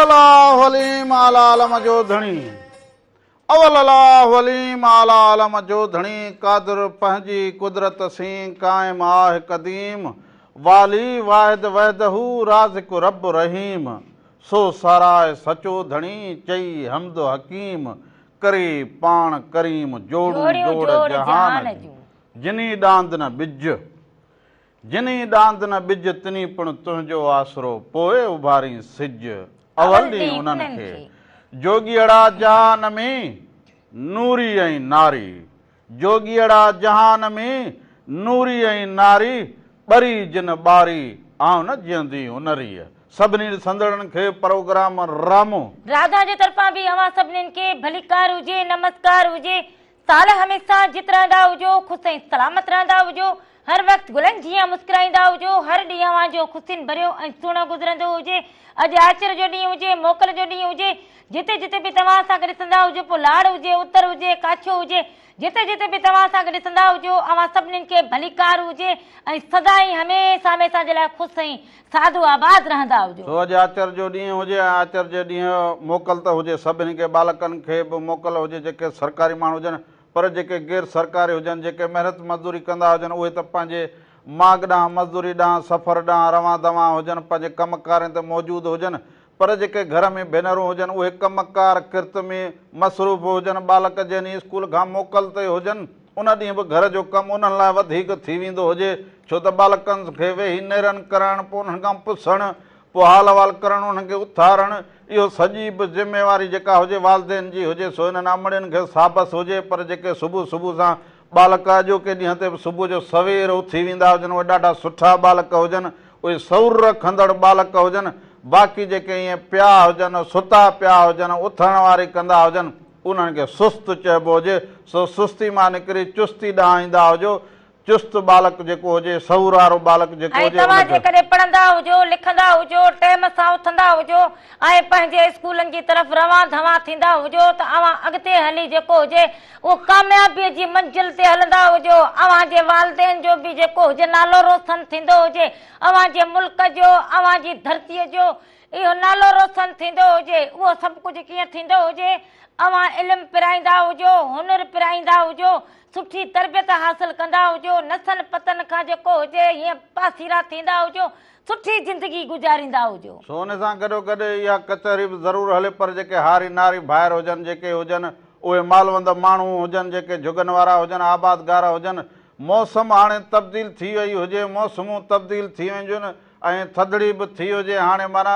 अवललाहुलीम आलालम जो धणी अवललाहुलीम आलालम जो धणी कादर पंहिंजी कुदरत सी कायम आहे कदीम वाली वाहिद वहदहू राज़िक रब रहीम सो साराए सचो धणी चई हमद हकीम करे पाण करीम जोड़ू जोड़ जहान जिनी डांद न बिज जिनी डांद न बिज तिनी पण तुंहिंजो आसरो पोए उभारी सिज अवल ॾींहुं उन्हनि खे जोगियड़ा जहान में नूरी ऐं नारी जोगियड़ा जहान में नूरी ऐं नारी ॿरी जिन ॿारी आउं न जीअंदी उनरी सभिनी ॾिसंदड़नि खे प्रोग्राम रामो राधा जे तरफ़ां बि अवां सभिनीनि खे भलीकार हुजे नमस्कार हुजे साल हमेशा जित रहंदा हुजो ख़ुशि ऐं सलामत रहंदा हुजो हर वक्त गुलनि जीअं मुस्कुराईंदा हुजो हर ॾींहुं अवां जो ख़ुशियुनि भरियो ऐं सुहिणो गुज़रंदो हुजे अॼु आचर जो ॾींहुं हुजे मोकल जो ॾींहुं हुजे जिते जिते बि तव्हां सां गॾु ॾिसंदा हुजो पोइ लाड़ हुजे उतर हुजे काछो हुजे जिते जिते बि तव्हां सां गॾु ॾिसंदा हुजो अवां सभिनीनि खे भलीकार हुजे ऐं सदाई हमेशा हमेशा जे लाइ ख़ुशि ऐं साधू आबाद रहंदा हुजो। सो अॼु आचर जो ॾींहुं हुजे आचर जे ॾींहुं मोकल त हुजे सभिनी खे बालकनि खे बि मोकल हुजे जेके सरकारी माण्हू हुजनि पर जेके गैर सरकारी हुजनि जेके महिनत मज़दूरी कंदा हुजनि उहे त पंहिंजे माग ॾांहुं मज़दूरी ॾांहुं सफ़र ॾांहुं रवां दवां हुजनि पंहिंजे कमकारनि ते मौजूदु हुजनि पर जेके घर में भेनरूं हुजनि उहे कमकार किर्त में मसरूफ़ हुजनि बालक जंहिं ॾींहुं स्कूल खां मोकल ते हुजनि उन ॾींहुं बि घर जो कमु उन्हनि लाइ वधीक थी वेंदो हुजे छो त बालकनि खे वेही नेरनि करणु पोइ उन्हनि खां पुछणु पोइ हाल वाल करणु उन्हनि खे उथारणु इहो सॼी बि ज़िम्मेवारी जेका हुजे वालदेन जी हुजे सो हिननि अमड़ियुनि खे साबस हुजे पर जेके सुबुह सुबुह सां बालक अॼोके ॾींहं ते बि सुबुह जो सवेर उथी वेंदा हुजनि उहे ॾाढा सुठा बालक हुजनि उहे सौर रखंदड़ बालक हुजनि बाक़ी जेके ईअं पिया हुजनि सुता पिया हुजनि उथण वारी कंदा हुजनि उन्हनि खे सुस्तु चइबो हुजे सो सुस्ती मां निकिरी चुस्ती ॾांहुं ईंदा हुजो चुस्त बालक जेको हुजे सौर वारो बालक जेको हुजे तव्हां जेकॾहिं पढ़ंदा हुजो लिखंदा हुजो टाइम सां उथंदा हुजो ऐं पंहिंजे स्कूलनि जी तरफ़ रवां धवां थींदा हुजो त अवां अॻिते हली जेको हुजे उहो कामयाबीअ जी मंज़िल ते हलंदा हुजो अवां जे वालदेन जो बि जेको हुजे नालो रोशन थींदो हुजे अवां जे मुल्क जो अवां जी धरतीअ जो इहो नालो रोशन थींदो हुजे उहो सभु कुझु कीअं थींदो हुजे अवां इल्मु पिराईंदा हुजो हुनर पिराईंदा हुजो सुठी तरबियत हासिल कंदा हुजो नसन पतन खां जेको हुजे हीअं पासीरा थींदा हुजो सुठी ज़िंदगी गुज़ारींदा हुजो। सो हुन सां गॾोगॾु इहा कचहरी बि ज़रूरु हले पर जेके हारी नारी ॿाहिरि हुजनि जेके हुजनि उहे मालवंद माण्हू हुजनि जेके झुगनि वारा हुजनि आबादगार हुजनि मौसम हाणे तब्दील थी वई हुजे मौसमूं तब्दील थी वञनि ऐं थधिड़ी बि थी हुजे हाणे माना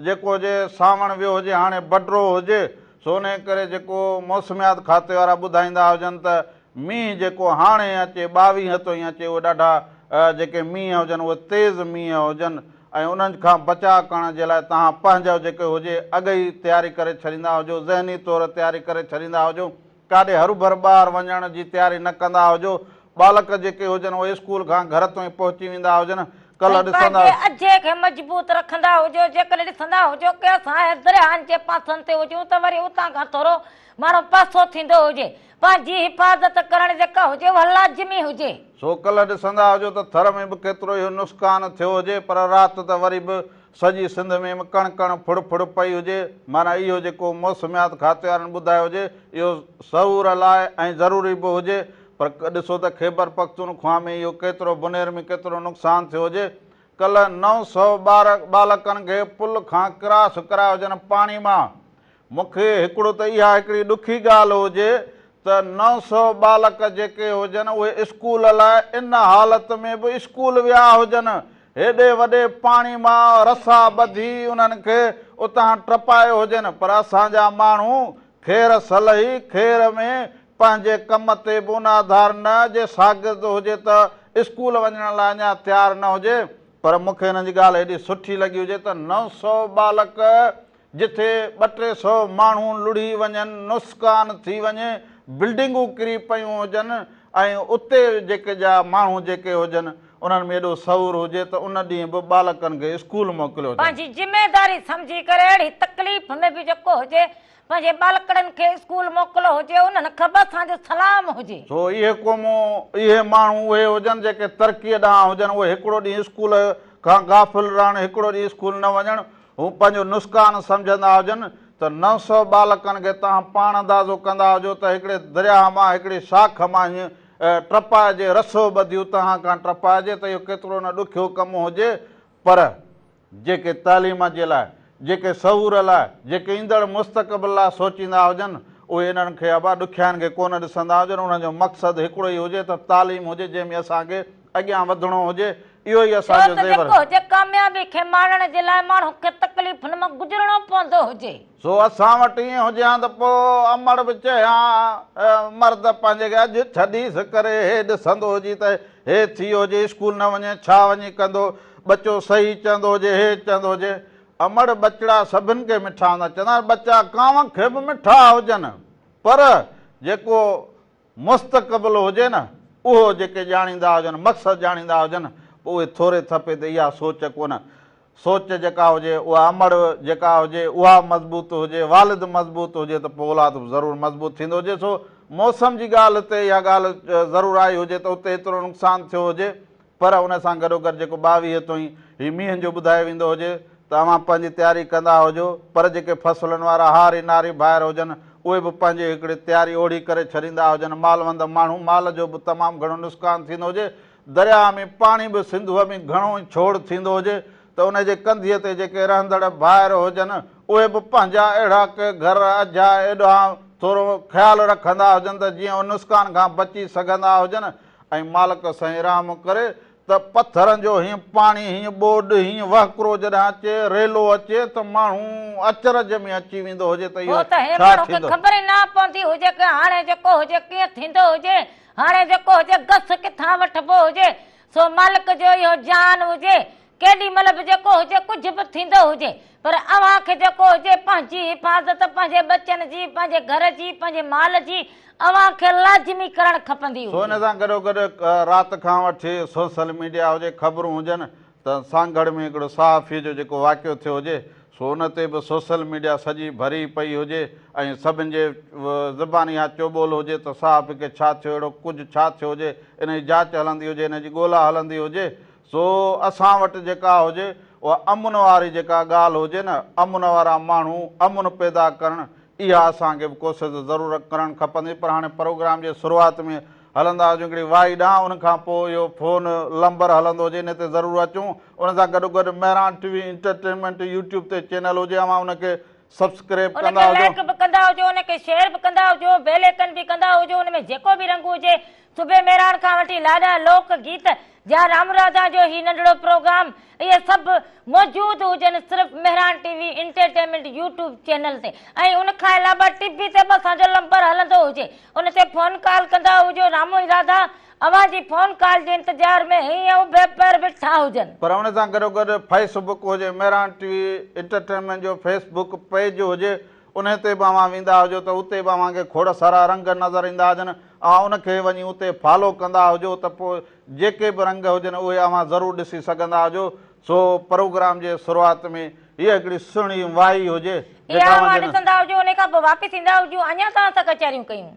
जेको हुजे सावण वियो हुजे हाणे बडरो हुजे सो उन करे जेको मौसमियात खाते वारा ॿुधाईंदा हुजनि त मींहुं जेको हाणे अचे 22 ताईं अचे उहे ॾाढा जेके मींहं हुजनि उहे तेज़ मींहं हुजनि ऐं उन्हनि खां बचाव करण जे लाइ तव्हां पंहिंजो जेके हुजे अॻ ई तयारी करे छॾींदा हुजो ज़हनी तौरु तयारी करे छॾींदा हुजो काॾे हरूभर ॿाहिरि वञण जी तयारी न कंदा हुजो बालक जेके हुजनि उहे स्कूल खां घर ताईं पहुची वेंदा हुजनि कल्ह ॾिसंदा अजे खे मज़बूत रखंदा हुजो जेकॾहिं ॾिसंदा हुजो की असां दरियाहनि जे पासनि ते हुजूं त वरी उतां खां थोरो माण्हू पासो थींदो हुजे पंहिंजी हिफ़ाज़त करणु जेका हुजे उहा लाज़मी हुजे। सो कल्ह ॾिसंदा हुजो त थर में बि केतिरो इहो नुक़सानु थियो हुजे पर राति त वरी बि सॼी सिंध में बि कण कण फुड़ फुड़ पई हुजे माना इहो जेको मौसमियात खाते वारनि ॿुधायो हुजे इहो सहूर लाइ ऐं ज़रूरी बि हुजे पर ॾिसो त ख़ैबर पख्तूनख्वा में इहो केतिरो बुनेर में केतिरो नुक़सानु थियो हुजे कल्ह 900 बालकनि खे पुल खां क्रॉस करायो हुजनि पाणी मां मूंखे हिकिड़ो त इहा हिकिड़ी ॾुखी ॻाल्हि हुजे त 900 बालक जेके हुजनि उहे स्कूल लाइ इन हालत में बि स्कूल विया हुजनि हेॾे वॾे पाणी मां रसा ॿधी उन्हनि खे उतां टपायो हुजनि पर असांजा माण्हू ख़ैर सलही ख़ैर में पंहिंजे कम ते बुनियादार न जे शागिर्द हुजे त स्कूल वञण लाइ अञा तयारु न हुजे पर मूंखे हिन जी ॻाल्हि हेॾी सुठी लॻी हुजे त 900 बालक जिथे 200-300 माण्हू लुड़ी वञनि नुक़सानु थी वञे बिल्डिंगूं किरी पियूं हुजनि ऐं उते जेके जा माण्हू जेके हुजनि उन्हनि में एॾो सौर हुजे त उन ॾींहुं बि बालकनि खे स्कूल मोकिलियो पंहिंजी ज़िमेदारी सम्झी करे अहिड़ी तकलीफ़ में बि जेको हुजे पंहिंजे बालकड़नि खे स्कूल मोकिलो हुजे उन्हनि ख़बर असांजो सलाम हुजे। सो इहे क़ौमूं इहे माण्हू उहे हुजनि जेके तरक़ीअ ॾांहुं हुजनि उहे हिकिड़ो ॾींहुं स्कूल खां गाफ़िल रहनि हिकिड़ो ॾींहुं स्कूल न वञणु हू पंहिंजो नुक़सान सम्झंदा हुजनि त 900 बालकनि खे तव्हां पाण अंदाज़ो कंदा हुजो त हिकिड़े दरिया मां हिकिड़ी शाख मां हीअं टपाइजे, रसो ॿधियूं तव्हां खां टपाइजे त इहो केतिरो न ॾुखियो कमु हुजे। पर जेके तालीम जे लाइ, जेके सहूर लाइ, जेके ईंदड़ मुस्तक़बिल लाइ सोचींदा हुजनि, उहे इन्हनि खे अबा ॾुखियाईनि खे कोन ॾिसंदा हुजनि। उन्हनि जो मक़सदु हिकिड़ो ई हुजे त तालीम हुजे जंहिंमें असांखे अॻियां वधिणो हुजे। इहो ई असांजो ज़ेवर आहे। कामयाबी खे माणण जे लाइ माण्हू खे तकलीफ़ुनि मां गुज़रणो पवंदो हुजे। सो असां वटि ईअं हुजे हा त पोइ अमड़ बि चए हा मर्द पंहिंजे खे अॼु छॾीस करे हे ॾिसंदो हुजे त हे थी वियो हुजे, स्कूल न वञे, छा वञी कंदो, बच्चो सही चवंदो हुजे, हे चवंदो हुजे। अमड़ बचड़ा सभिनि खे मिठा हूंदा, चवंदा बच्चा कांव खे बि मिठा हुजनि, पर जेको मुस्तक़बिल हुजे न, उहो जेके ॼाणींदा हुजनि, मक़सदु ॼाणींदा हुजनि, पोइ उहे थोरे थपे ते इहा सोच कोन, सोच जेका हुजे उहा अमड़ जेका हुजे उहा मज़बूत हुजे, वालिद मज़बूत हुजे त पोइ औलाद बि ज़रूरु मज़बूत थींदो हुजे। सो मौसम जी ॻाल्हि ते इहा ॻाल्हि ज़रूरु आई हुजे त उते एतिरो नुक़सानु थियो हुजे, पर उन सां गॾोगॾु जेको 22 ताईं हीउ मींहं जो ॿुधायो वेंदो हुजे त तव्हां पंहिंजी तयारी कंदा हुजो। पर जेके फसलनि वारा हारी नारी ॿाहिरि हुजनि, उहे बि पंहिंजी हिकिड़ी तयारी ओढ़ी करे छॾींदा हुजनि। मालवंद माण्हू, माल जो बि तमामु घणो नुक़सानु थींदो हुजे। दरिया में पाणी बि सिंधूअ में घणो ई छोड़ थींदो हुजे त उनजे कंधीअ ते जेके रहंदड़ ॿाहिरि हुजनि, उहे बि पंहिंजा अहिड़ा के घर अजा एॾा थोरो ख़्यालु रखंदा हुजनि त जीअं उन नुक़सान खां बची सघंदा हुजनि। ऐं मालिक साईं राम करे त पथरनि जो हीअं पाणी, हीअं ॿोॾि, हीअं वहकिरो जॾहिं अचे, रेलो अचे त माण्हू अचरज में अची वेंदो हुजे त इहो छा थींदो, ख़बर ई न पवंदी हुजे कि हाणे जेको हुजे कीअं थींदो हुजे, हाणे जेको हुजे गस किथां वठिबो हुजे। सो मालिक जो इहो जान हुजे, केॾी महिल बि जेको हुजे कुझु बि थींदो हुजे, पर अव्हां खे जेको हुजे पंहिंजी हिफ़ाज़त पंहिंजे बचनि जी, पंहिंजे घर जी, पंहिंजे माल जी अव्हां खे लाज़मी करणु खपंदी। सो हिन सां गॾोगॾु राति खां वठी सोशल मीडिया हुजे, ख़बरूं हुजनि त सांगड़ में हिकिड़ो सहाफ़ीअ जो जेको वाक़ियो थियो हुजे, सो उन ते बि सोशल मीडिया सॼी भरी पई हुजे ऐं सभिनि जे ज़बानी या चोॿोल हुजे त सहाफ़ी खे छा थियो, अहिड़ो कुझु छा थियो हुजे, इन जी जांच हलंदी हुजे, इन जी ॻोल्हा हलंदी हुजे। सो असां वटि जेका हुजे उहा अमुन वारी जेका ॻाल्हि हुजे न, अमुन वारा माण्हू, अमुन पैदा करणु, इहा असांखे बि कोशिशि ज़रूरु करणु खपंदी। पर हाणे प्रोग्राम जे शुरूआति में हलंदा हुजूं हिकिड़ी वाई ॾांहुं, उनखां पोइ इहो फ़ोन नंबर हलंदो हुजे, इन ते ज़रूरु अचूं। उन सां गॾोगॾु मेहरान टीवी एंटरटेनमेंट यूट्यूब ते चैनल हुजे, अवां उनखे सब्सक्राइब कंदा हुजो, लाइक बि कंदा हुजो, उनखे शेयर बि कंदा हुजो, बेल आइकन बि कंदा हुजो। उनमें जेको बि रंग हुजे, सुबह मेहरान खां वठी लाॾा, लोक गीत या राम राधा जो ही नंढड़ो प्रोग्राम, इहे सभु मौजूदु हुजनि सिर्फ़ु Mehran TV entertainment YouTube channel ते। ऐं उनखां अलावा टीवी ते बि असांजो नंबर हलंदो हुजे, उन ते फ़ोन कॉल कंदा हुजो। रामो ई राधा अव्हां जी फ़ोन कॉल जे इंतज़ार में हीअं उभे पैर वेठा हुजनि। पर उन सां गॾोगॾु फेसबुक हुजे, मेहरान टीवी एंटरटेनमेंट जो फेसबुक पेज हुजे, उन ते बि अव्हां वेंदा हुजो त उते बि अव्हांखे खोड़ सारा रंग नज़र ईंदा हुजनि। अव्हां उनखे वञी उते फॉलो कंदा हुजो त पोइ जेके बि रंग हुजनि उहे अव्हां ज़रूरु ॾिसी सघंदा हुजो। सो प्रोग्राम जे शुरूआति में हीअ हिकिड़ी सुहिणी वाई हुजे, ॾिसंदा हुजो, उन खां पोइ वापसि ईंदा हुजो। अञा तव्हां सां कचहरियूं कयूं।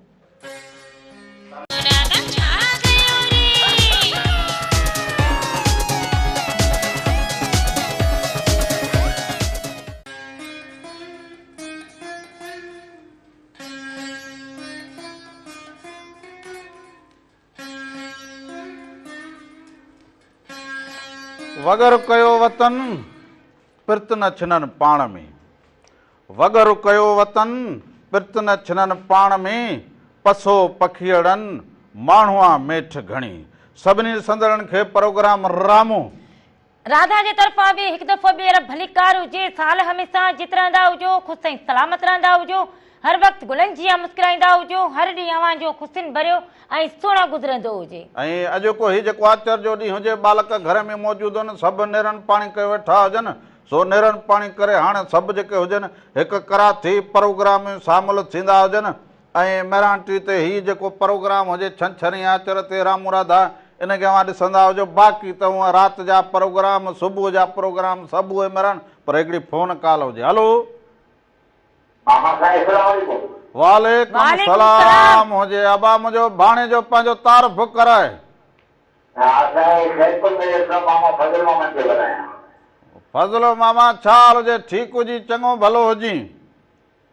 वगर कयो वतन पिर्त न छिननि पाण में, वगर कयो वतन पिर्त न छिननि पाण में, पसो पखियड़नि माण्हूअ मेठ घणी। सभिनी ॾिसंदड़नि खे प्रोग्राम रामो राधा जे तरफ़ां बि हिकु दफ़ो ॿीहर भलीकार हुजे, साल हमेशा जित रहंदा हुजो, ख़ुशि ऐं सलामत रहंदा हुजो, हर वक़्तु गुलनि जीअं मुस्कुराईंदा हुजो, हर ॾींहुं अव्हांजो ख़ुशियुनि भरियो ऐं सुहिणो गुज़रंदो हुजे। ऐं अॼोको हीउ जेको आचर जो ॾींहुं हुजे, बालक घर में मौजूदु आहिनि, सभु नेरनि पाणी कयो वेठा हुजनि। सो नेरनि पाणी करे हाणे सभु जेके हुजनि हिकु कराथी प्रोग्राम में शामिलु थींदा हुजनि। ऐं मेहरान टीवी ते हीउ जेको प्रोग्राम हुजे छंछरु आचर ते रामू राधा, इनखे अव्हां ॾिसंदा हुजो। बाक़ी त हूअं राति जा प्रोग्राम, सुबुह जा प्रोग्राम सभु उहे मेहरान, पर हिकिड़ी फ़ोन कॉल हुजे। हलो, वालेकुम सलाम हुजे। अबा मुंहिंजो भाणे जो पंहिंजो तारफ़ कराए। फज़लो मामा छा हाल हुजे? ठीकु हुजी, चङो भलो हुजी।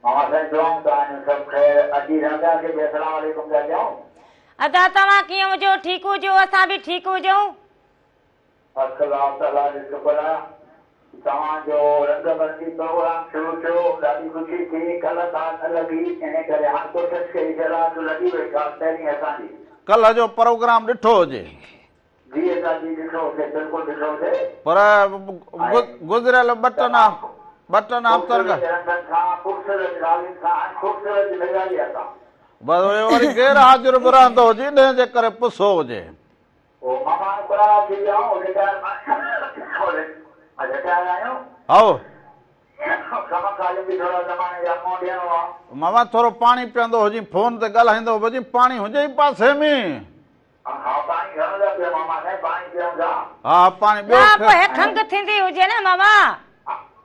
मामा साईं दुआऊं तव्हांजो सभु ख़ैर। अॼु रंगा खे बि अस्सलाम वालेकुम था चऊं। अदा तव्हां कीअं हुजो? ठीकु हुजो, असां बि ठीकु हुजूं। अल्लाह ताला जो शुक्र आहे। तव्हांजो रंगबंदी प्रोग्राम शुरू थियो, ॾाढी ख़ुशी थी। कल्ह खां न लॻी, इन करे हाणे कोशिशि कई राति लॻी वई आहे पहिरीं असांजी। कल्ह जो प्रोग्राम ॾिठो हुजे? जी असांजी ॾिठोसीं, बिल्कुलु ॾिठोसीं। पर गुज़िरियल ॿ टन हफ़्तनि खां रंगनि खां, ख़ूबसूरत ॻाल्हियुनि खां, ख़ूबसूरत मिज़ाजीअ सां। बसि वरी गैर हाज़िर बि रहंदो हुजे, इन जे करे पुछो हुजे। ओ मामा कुरारा थी विया आहियूं, रिटायर आहियूं। हाओ कम काज बि थोरा ज़माने जा मूं ॾियणो आहे। मामा थोरो पाणी पीअंदो हुजे, फोन ते ॻाल्हाईंदो हुजे, पाणी हुजे ई पासे में। हा पाणी घणो था पियो मामा साईं, पाणी पीऊं था। हा पाणी ॿियो पोइ खंघि थींदी हुजे न मामा।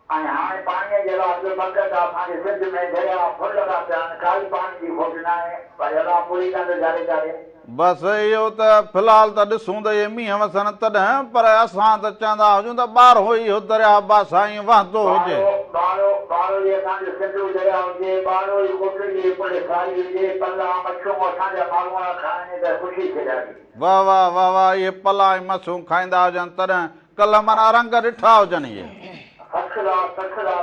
ऐं हाणे पाणीअ जे लाइ जो मक़सदु आहे असांजे सिंध में दरिया फुल था पिया आहिनि, काई पाणी जी खोट न आहे, पर अलाह पूरी कंदो जारे जारे। बसि इहो त फ़िलहालु त ॾिसूं त इहे मींहं वसनि तॾहिं, पर असां त चवंदा हुजूं त ॿार हो इहो दरिया बा साईं वहंदो हुजे। बारो ई असांजो सिंधू दरिया हुजे, बारो ई कोटड़ी पुल सारी हुजे, पला मच्छूं असांजा माण्हू खाइनि त ख़ुशी थिए ॾाढी। वाह वाह वाह वाह, इहे पला ऐं मच्छूं खाईंदा हुजनि तॾहिं। कल्ह माना रंग ॾिठा हुजनि इहे।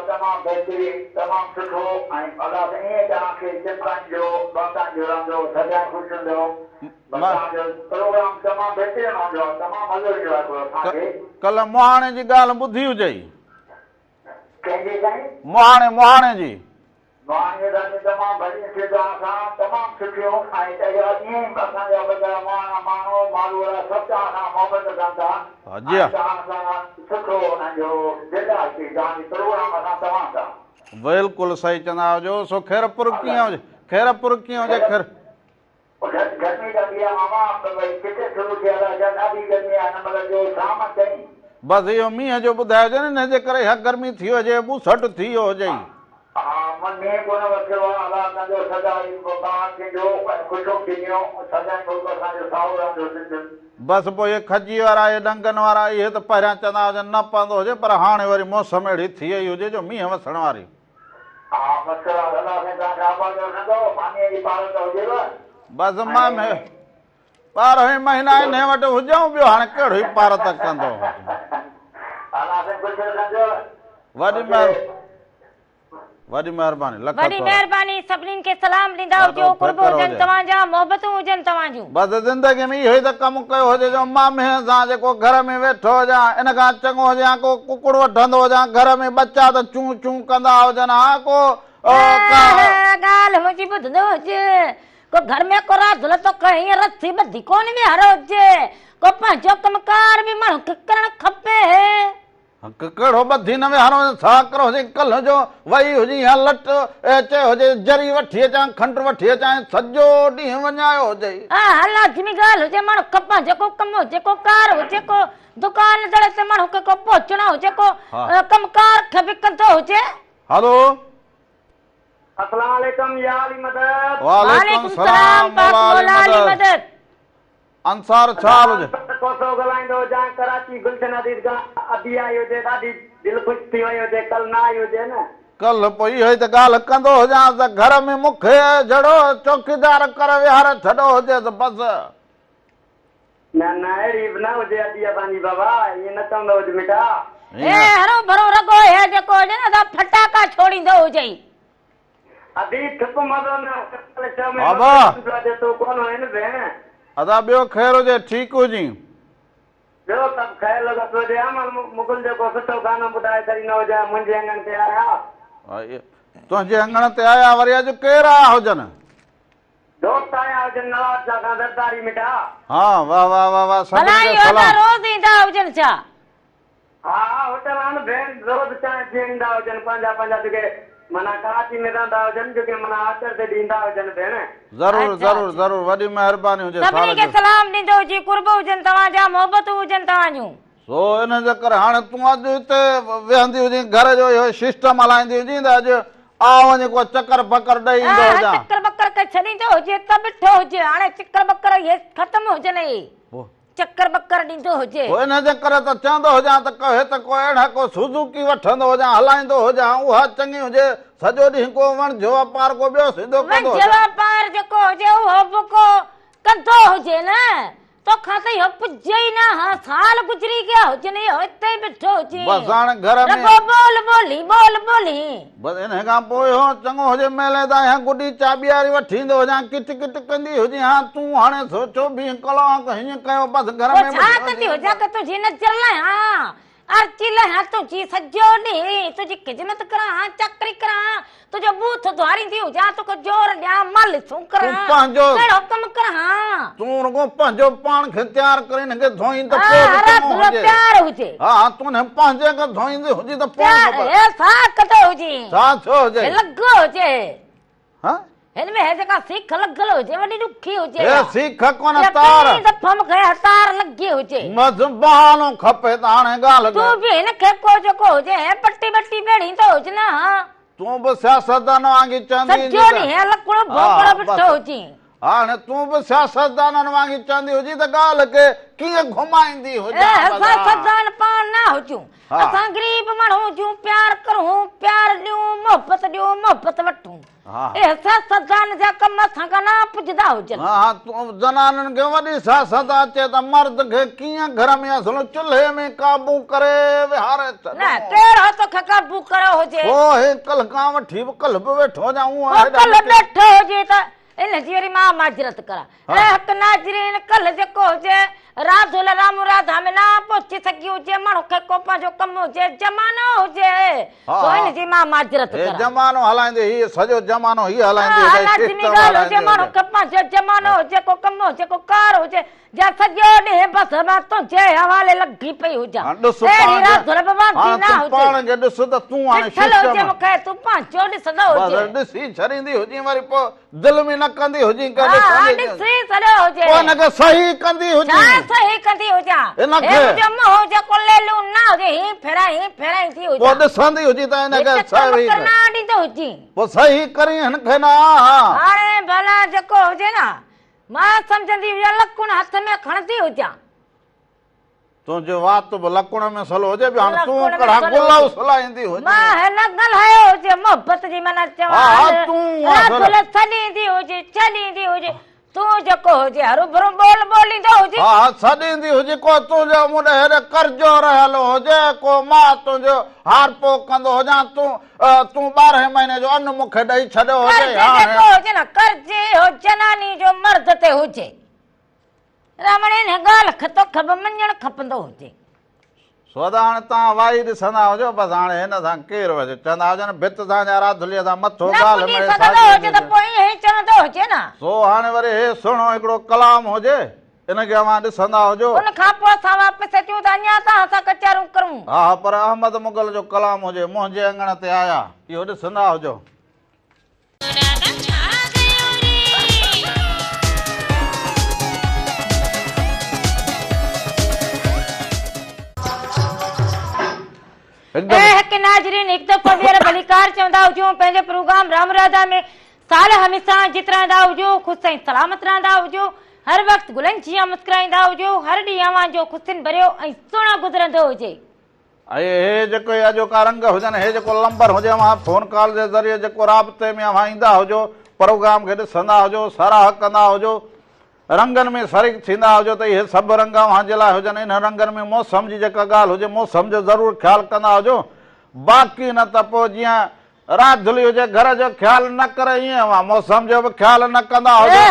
तमामु बहितरीन, तमामु सुठो। ऐं अलाह ईअं तव्हांखे चिंताउनि जो बाताउनि जो रहंदो, सदाईं ख़ुशि हूंदो। तव्हांजो प्रोग्राम तमामु बहितरीन हूंदो आहे, तमामु मज़ो ईंदो आहे असांखे। कल्ह मुहाणे जी ॻाल्हि ॿुधी हुजे? कंहिंजी साईं? मुहाणे जी। मुहाणे जी तमामु भली सिधा सां, तमामु सुठियूं। ऐं ईअं ई असांजा वॾा मुहाणा माण्हू माण्हू सभु तव्हां सां मोहबत कनि था। जी सुठो हुनजो दिलि आहे की तव्हांजी प्रोग्राम असां तव्हां सां। बिल्कुलु सही चवंदा हुजो। सो खैरपुर कीअं हुजे? खैरपुर कीअं हुजे? गर्मी लॻी आहे मामा, भई किथे शुरू थियल आहे, ॾाढी गर्मी आहे। हिन महिल जो शाम ताईं बसि इहो मींहं जो ॿुधाइजो न, हिन जे करे हीअ गर्मी थी हुजे, ॿूसट थी वियो हुजे। हा मींहुं कोन वसियो आहे, अलाह तव्हांजो सदाई ॿार थींदो, ख़ुशियूं थींदियूं, सदाई मुल्क असांजो साओ रहंदो सिंध। बसि पोइ इहे खजी वारा, इहे डंगनि वारा, इहे त पहिरियां चवंदा हुजनि न पवंदो हुजे, पर हाणे वरी मौसम अहिड़ी थी वई हुजे जो मींहं वसण वारी। हा बसि अलाह तव्हांखे आबाद रखंदो, पाणीअ जी पालत हुजेव। बसि मां 12 महीना हिन वटि हुजऊं, ॿियो हाणे कहिड़ो ई पार त कंदो। वॾी महिरबानी, वॾी महिरबानी। सभिनीनि खे सलाम ॾींदा हुजो, कुर्ब हुजनि तव्हांजा, मोहबतूं हुजनि तव्हांजूं। बसि ज़िंदगी में इहो ई त कमु कयो हुजे जो मामे सां जेको घर में वेठो हुजां, इन खां चङो हुजां को कुकुड़ वठंदो हुजां, घर में बच्चा त चूं चूं कंदा हुजनि। हा को ॻाल्हि मुंहिंजी ॿुधंदो हुजे, को घर में को राधुल तो कहीं रस्सी ॿधी कोन में हर हुजे, को पंहिंजो कमकार बि माण्हू खे करणु खपे। कहिड़ो ॿधी न विहारो छा करो हुजे? कल्ह जो वई हुजी या लट चयो हुजे जरी वठी अचां, खंड वठी अचां, सॼो ॾींहुं वञायो हुजे। हा लाज़मी ॻाल्हि हुजे, माण्हू खपा जेको कमु हुजे, को कार हुजे, को दुकान दड़े ते माण्हू खे को पहुचणो हुजे, को कमकार खे बि कंदो हुजे। हेलो अस्सलाम वालेकुम या अली मदद। वालेकुम सलाम अली मदद। अंसार छा हाल हुजे? कोसो ॻाल्हाईंदो हुजां, कराची गुलशन अदीद खां अभी आई हुजे, ॾाढी दिलि ख़ुशि थी वई हुजे, कल्ह न आई हुजे न। कल्ह पोइ इहो ई त ॻाल्हि कंदो हुजां त घर में मूंखे जहिड़ो चौकीदार करे विहारे छॾो हुजे त बसि। न न अहिड़ी बि न हुजे अॼु असांजी बाबा, ईअं न चवंदो हुजे बेटा। हरो भरो रगो हे जेको हुजे न फटाका छोड़ींदो हुजे। अभी ठुक मज़ो न कोन आहिनि भेण। अदा ॿियो ख़ैर हुजे, ठीकु हुजी? ॿियो सभु ख़ैर लॻो हुजे। मुकुल जेको सुठो गानो ॿुधाए छॾी न हुजे, मुंहिंजे अंगण ते आया। तुंहिंजे अंगण ते आया वरी अॼु केरु आया हुजनि? दोस्त आया हुजनि नवाज़ सां दरदारी मिठा। हा वाह वाह वाह वाह, रोज़ ईंदा हुजनि छा? हा होटल आहिनि भेण, रोज़ चांहि पीअंदा हुजनि, पंहिंजा जेके माना कराची में रहंदा हुजनि, जेके माना आचर ते ॾींदा हुजनि भेण। ज़रूरु ज़रूरु ज़रूरु, वॾी महिरबानी हुजे। सभिनी खे सलाम ॾींदो हुजे, कुर्ब हुजनि तव्हांजा, मोहबतूं हुजनि तव्हांजूं। सो इन जे करे हाणे तूं अॼु हिते वेहंदी हुजे, घर जो इहो सिस्टम हलाईंदी हुजे त अॼु आ वञी को चकर बकर ॾेई ईंदो हुजां। चकर बकर के छॾींदो हुजे त ॿिठो हुजे, हाणे चकर बकर इहे ख़तमु हुजनि। चक्कर बक्कर ॾींदो हुजे। पोइ इन जे करे त चवंदो हुजां त कहे त को अहिड़ा को सुज़ुकी वठंदो हुजां हलाईंदो हुजां उहा चङी हुजे सॼो ॾींहुं को वणिजो वापार को ॿियो सिधो कंदो वणिजो वापार जेको हुजे उहो बि को कंदो हुजे न तोखां त इहो पुॼे ई न हा साल गुज़री गया हुजनि इहो हिते ई बीठो हुजे बसि हाणे घर में रगो बोल ॿोली बसि इन खां पोइ इहो चङो हुजे मेले ताईं हा गुॾी चाॿियारी वठी ईंदो हुजां किट किट कंदी हुजे हा तूं हाणे सोचो 20 कलाक हीअं कयो बसि घर में छा कंदी हुजां कि तुंहिंजी नज़र लाहियां अर्ची लाहियां तुंहिंजी सॼो ॾींहुं तुंहिंजी ख़िदमत करां चकरी करां तुंहिंजो बूथ धुआरींदी हुजां तोखे जोर ॾियां मालिशूं करां कहिड़ो कमु करां तूं रुगो पंहिंजो पाण खे तयारु करे हिनखे धोई त प्यार हुजे हा तूं न पंहिंजे खे धोईंदी हुजे त पोइ छा कंदो हुजे छा छो हुजे लॻो हुजे हा हिनमें हे जेका सीख लॻल हुजे वॾी ॾुखी हुजे हे सीख कोन तार दफ़ा मूंखे तार लॻी हुजे मज़ बहानो खपे त हाणे ॻाल्हि तूं बि हिनखे को जेको हुजे पटी बटी बेड़ींदो हुजे न तूं बि सियासतदान वांगी चवंदी सॼो ॾींहुं लकुड़ो भोकड़ो बीठो हुजे हाणे तूं बि सियासतदाननि वांगी चवंदी हुजी त ॻाल्हि खे कीअं घुमाईंदी हुजे सियासतदान पाण न हुजूं असां गरीब माण्हू हुजूं प्यार करूं प्यार ॾियूं मोहबत वठूं सियासतदान जा कम असां खां न पुॼंदा हुजनि हा तूं जनाननि खे वॾी सियासत अचे त मर्द खे कीअं घर में असुल चुल्हे में काबू करे विहारे न कहिड़ो तोखे काबू कयो हुजे पोइ कल्ह खां वठी बि कल्ह बि वेठो हुजां कल्ह वेठो हुजे त इन जी वरी मां माजरत करा हक़ नाज़रीन कल्ह जेको हुजे राधुल राम राधा में ना पहुची सघी हुजे माण्हू खे को पंहिंजो कमु हुजे ज़मानो हुजे पोइ इन जी मां माजरत करा ज़मानो हलाईंदे हीअ सॼो ज़मानो हीअ हलाईंदे लाज़मी ॻाल्हि हुजे माण्हू खे पंहिंजो ज़मानो हुजे को कमु हुजे को कार हुजे जा सॼो ॾींहुं बसि मां तुंहिंजे हवाले लॻी पई हुजां अहिड़ी राधुल बाबा न हुजे पाण खे ॾिस त तूं हाणे हुजे मूंखे तूं पंहिंजो ॾिसंदो हुजे ॾिसी छॾींदी हुजी वरी पोइ दिलि में न कंदी हुजी ॾिसी छॾियो हुजे हिनखे सही कंदी हुजी सही कंदी हुजां हिनखे मोह जेको लेलू न हुजे ही फेराईंदी हुजे पोइ ॾिसंदी हुजी त हिनखे सही न ॾींदो हुजी पोइ सही करी हिनखे न हाणे भला जेको हुजे न मां सम्झंदी हुजां लकुण हथ में खणंदी हुजां तुंहिंजो वात बि लकुण में सलो हुजे हाणे तूं कड़ा गुलाब सलाईंदी हुजे मां हिन ॻाल्हायो हुजे मोहबत जी माना चवां छॾींदी हुजे तूं जेको हुजे हरू भरू ॿोलींदो हुजे हा छॾींदी हुजे को तुंहिंजो मुंडे हेॾे कर्जो रहियल हुजे को मां तुंहिंजो हार पो कंदो हुजां तूं 12 महीने जो अन्न मूंखे ॾेई छॾियो हुजे न कर्जे हो जनानी जो मर्द ते हुजे रमणे ने ॻाल्हि खे तोखे बि मञणु खपंदो हुजे सोदा हाणे तव्हां वाई ॾिसंदा हुजो बसि हाणे हिन सां केरु वञे चवंदा हुजनि भित सां या राधुलीअ सां मथो सो हाणे वरी हे सुहिणो हिकिड़ो कलाम हुजे इनखे अवां ॾिसंदा हुजो उन खां पोइ असां वापसि अचूं त अञा तव्हां सां कचारूं करूं हा पर अहमद मुगल जो कलाम हुजे मुंहिंजे अंगण ते आया इहो ॾिसंदा हुजो नाज़रीन हिकु दफ़ो ॿीहर भलीकार चवंदा हुजूं पंहिंजे प्रोग्राम राम राधा में साल हमेशा जित रहंदा हुजो ख़ुशि ऐं सलामत रहंदा हुजो हर वक़्तु गुलनि जीअं मुस्कुराईंदा हुजो हर ॾींहुं अव्हां जो ख़ुशियुनि भरियो ऐं सुहिणो गुज़रंदो हुजे हे जेको अॼोका रंग हुजनि हे जेको नंबर हुजे अव्हां फोन कॉल जे ज़रिए जेको राब्ते में अव्हां ईंदा हुजो प्रोग्राम खे ॾिसंदा हुजो साराह कंदा हुजो रंगनि में शरीक थींदा हुजो त इहे सभु रंग अव्हां जे लाइ हुजनि इन रंगनि में मौसम जी जेका ॻाल्हि हुजे मौसम जो ज़रूरु ख़्यालु कंदा हुजो बाक़ी न त पोइ जीअं राधुली हुजे घर जो ख़्यालु न करे ईअं अव्हां मौसम जो बि ख़्यालु न कंदा हुजो